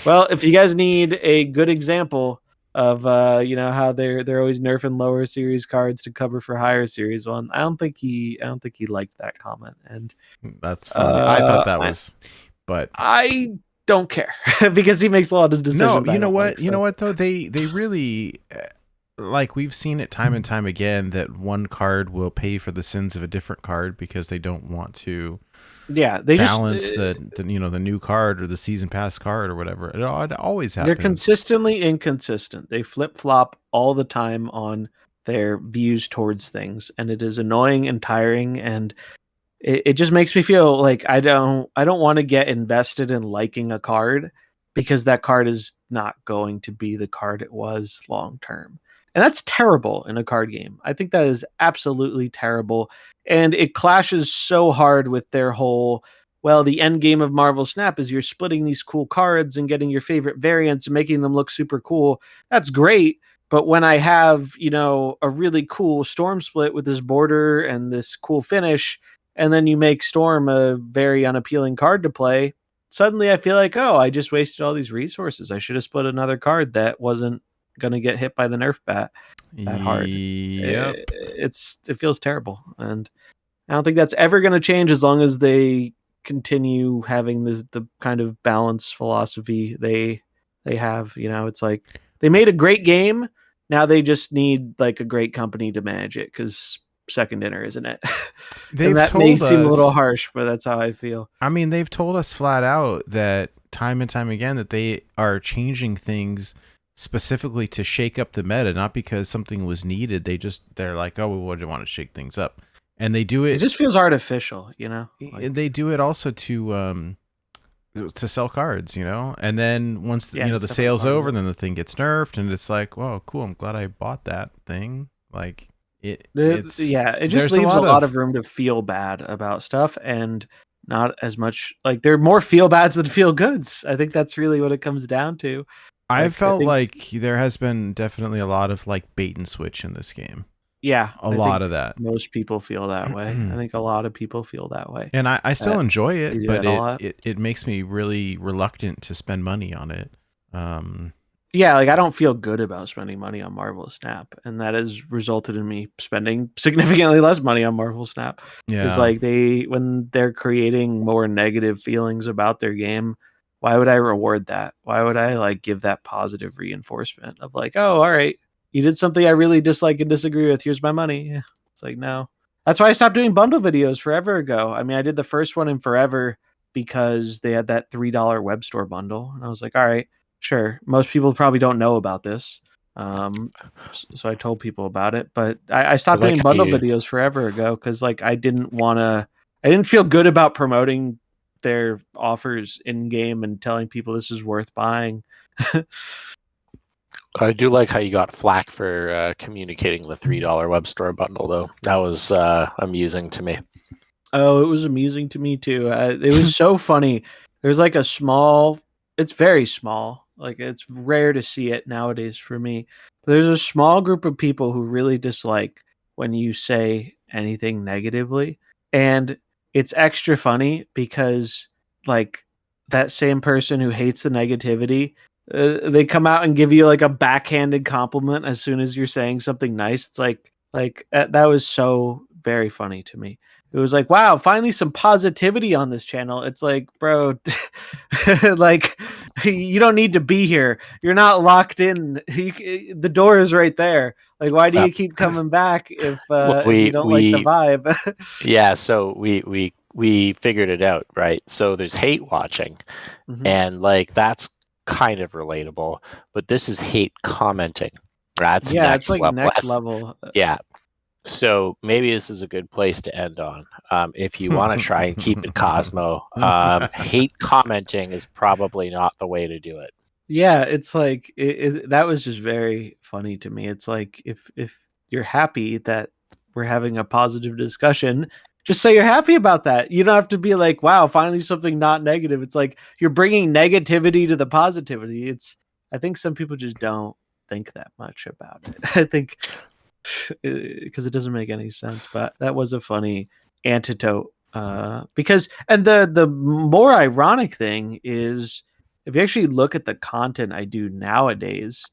Well, if you guys need a good example of how they're always nerfing lower series cards to cover for higher series one, I don't think he liked that comment, and
That's funny. I thought that was, but
I don't care because he makes a lot of decisions.
no, you
I
know
don't
what?
like,
You know
so.
what though? They really like we've seen it time and time again that one card will pay for the sins of a different card because they don't want to
Yeah, they
balance
just
the new card or the season pass card or whatever. It always
they're
happens.
consistently inconsistent. They flip flop all the time on their views towards things, and it is annoying and tiring. And it just makes me feel like I don't want to get invested in liking a card because that card is not going to be the card it was long term. And that's terrible in a card game. I think that is absolutely terrible. And it clashes so hard with their whole, well, the end game of Marvel Snap is you're splitting these cool cards and getting your favorite variants and making them look super cool. That's great. But when I have, a really cool Storm split with this border and this cool finish, and then you make Storm a very unappealing card to play, suddenly I feel like, oh, I just wasted all these resources. I should have split another card that wasn't going to get hit by the Nerf bat that hard.
Yep.
It feels terrible, and I don't think that's ever going to change as long as they continue having the kind of balance philosophy they have. It's like they made a great game. Now they just need like a great company to manage it because second dinner, isn't it?
They've
and that
told
may seem a little
us-
harsh, but that's how I feel.
I mean, they've told us flat out that time and time again that they are changing things specifically to shake up the meta, not because something was needed. They're like, oh, we would want to shake things up, and they do it.
It just feels artificial, Like,
They do it also to sell cards, and then once
Yeah,
the
it's definitely
sale's
part of
over,
it.
then the thing gets nerfed, and it's like, whoa, cool, I'm glad I bought that thing. Like it
it just
there's
leaves a lot of room to feel bad about stuff, and not as much like there are more feel bads than feel goods. I think that's really what it comes down to.
I
Like, I
felt
think-
like there has been definitely a lot of like bait and switch in this game.
Yeah,
A
I
lot
think
of that.
most people feel that way. I think a lot of people feel that way.
And I still enjoy
they
it,
do
but
that a lot.
it makes me really reluctant to spend money on it.
Yeah, like I don't feel good about spending money on Marvel Snap, and that has resulted in me spending significantly less money on Marvel Snap.
Yeah.
It's like when they're creating more negative feelings about their game, why would I reward that? Why would I like give that positive reinforcement of like, oh, all right, you did something I really dislike and disagree with. Here's my money. It's like, no. That's why I stopped doing bundle videos forever ago. I mean, I did the first one in forever because they had that $3 web store bundle, and I was like, all right. Sure. Most people probably don't know about this. So I told people about it, but I stopped
I like
doing
how
bundle
you-
videos forever ago because like I didn't feel good about promoting their offers in game and telling people this is worth buying.
I do like how you got flack for communicating the $3 web store bundle, though. That was amusing to me.
Oh, it was amusing to me too. It was so funny. There's like a small, it's very small. Like it's rare to see it nowadays for me. There's a small group of people who really dislike when you say anything negatively. And it's extra funny because like that same person who hates the negativity, they come out and give you like a backhanded compliment as soon as you're saying something nice. It's like that was so very funny to me. It was like, wow, finally some positivity on this channel. It's like, bro, like you don't need to be here. You're not locked in. The door is right there. Like, why do you keep coming back if you don't like the vibe?
Yeah, so we figured it out, right? So there's hate watching, and like that's kind of relatable, but this is hate commenting. That's
it's like next level.
Yeah. So maybe this is a good place to end on. If you want to try and keep it Cosmo, hate commenting is probably not the way to do it.
Yeah, it's like that was just very funny to me. It's like if you're happy that we're having a positive discussion, just say you're happy about that. You don't have to be like, wow, finally something not negative. It's like you're bringing negativity to the positivity. I think some people just don't think that much about it. I think because it doesn't make any sense, but that was a funny antidote. Because the more ironic thing is, if you actually look at the content I do nowadays,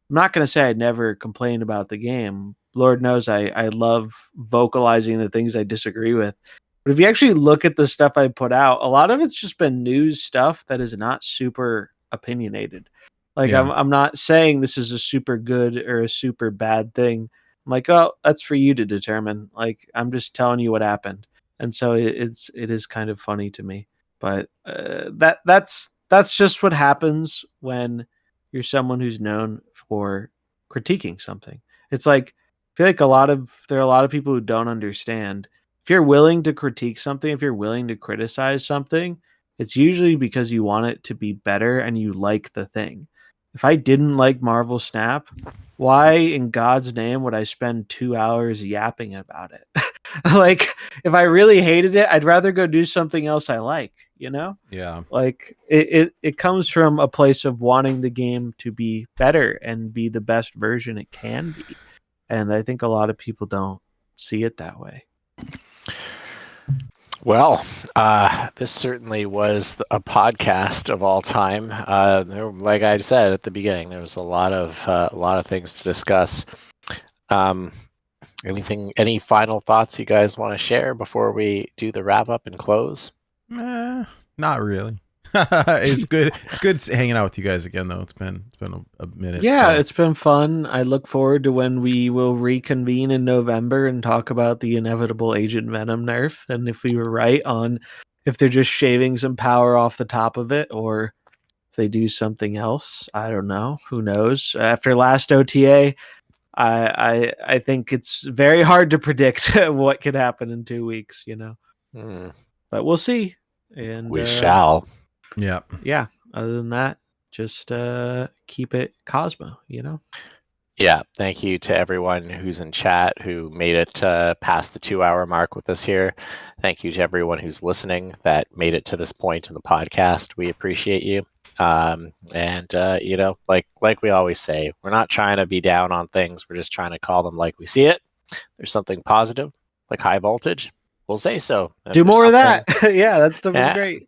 I'm not going to say I never complain about the game. Lord knows I love vocalizing the things I disagree with. But if you actually look at the stuff I put out, a lot of it's just been news stuff that is not super opinionated. Like I'm not saying this is a super good or a super bad thing. I'm like, oh, that's for you to determine. Like, I'm just telling you what happened, and so it is kind of funny to me. But that's just what happens when you're someone who's known for critiquing something. It's like I feel like there are a lot of people who don't understand. If you're willing to critique something, if you're willing to criticize something, it's usually because you want it to be better and you like the thing. If I didn't like Marvel Snap, why in God's name would I spend 2 hours yapping about it? Like, if I really hated it, I'd rather go do something else I like, you know?
Yeah.
Like it comes from a place of wanting the game to be better and be the best version it can be. And I think a lot of people don't see it that way.
Well, this certainly was a podcast of all time. Like I said at the beginning, there was a lot of things to discuss. Any final thoughts you guys want to share before we do the wrap up and close?
Not really. It's good. It's good hanging out with you guys again, though. It's been a minute.
Yeah,
so.
It's been fun. I look forward to when we will reconvene in November and talk about the inevitable Agent Venom nerf, and if we were right on if they're just shaving some power off the top of it, or if they do something else. I don't know. Who knows? After last OTA, I think it's very hard to predict what could happen in 2 weeks. You know, but we'll see. And
we shall.
Yeah.
Yeah. Other than that, just keep it Cosmo, you know?
Yeah. Thank you to everyone who's in chat who made it past the 2-hour mark with us here. Thank you to everyone who's listening that made it to this point in the podcast. We appreciate you. You know, like we always say, we're not trying to be down on things. We're just trying to call them like we see it. There's something positive, like high voltage, we'll say so.
Do more of that. Yeah, that stuff is great.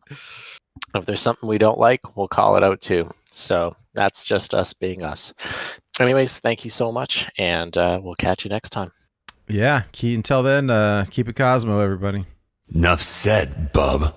If there's something we don't like, we'll call it out too. So that's just us being us. Anyways, thank you so much, and we'll catch you next time.
Yeah. Until then, keep it Cosmo, everybody.
Enough said, bub.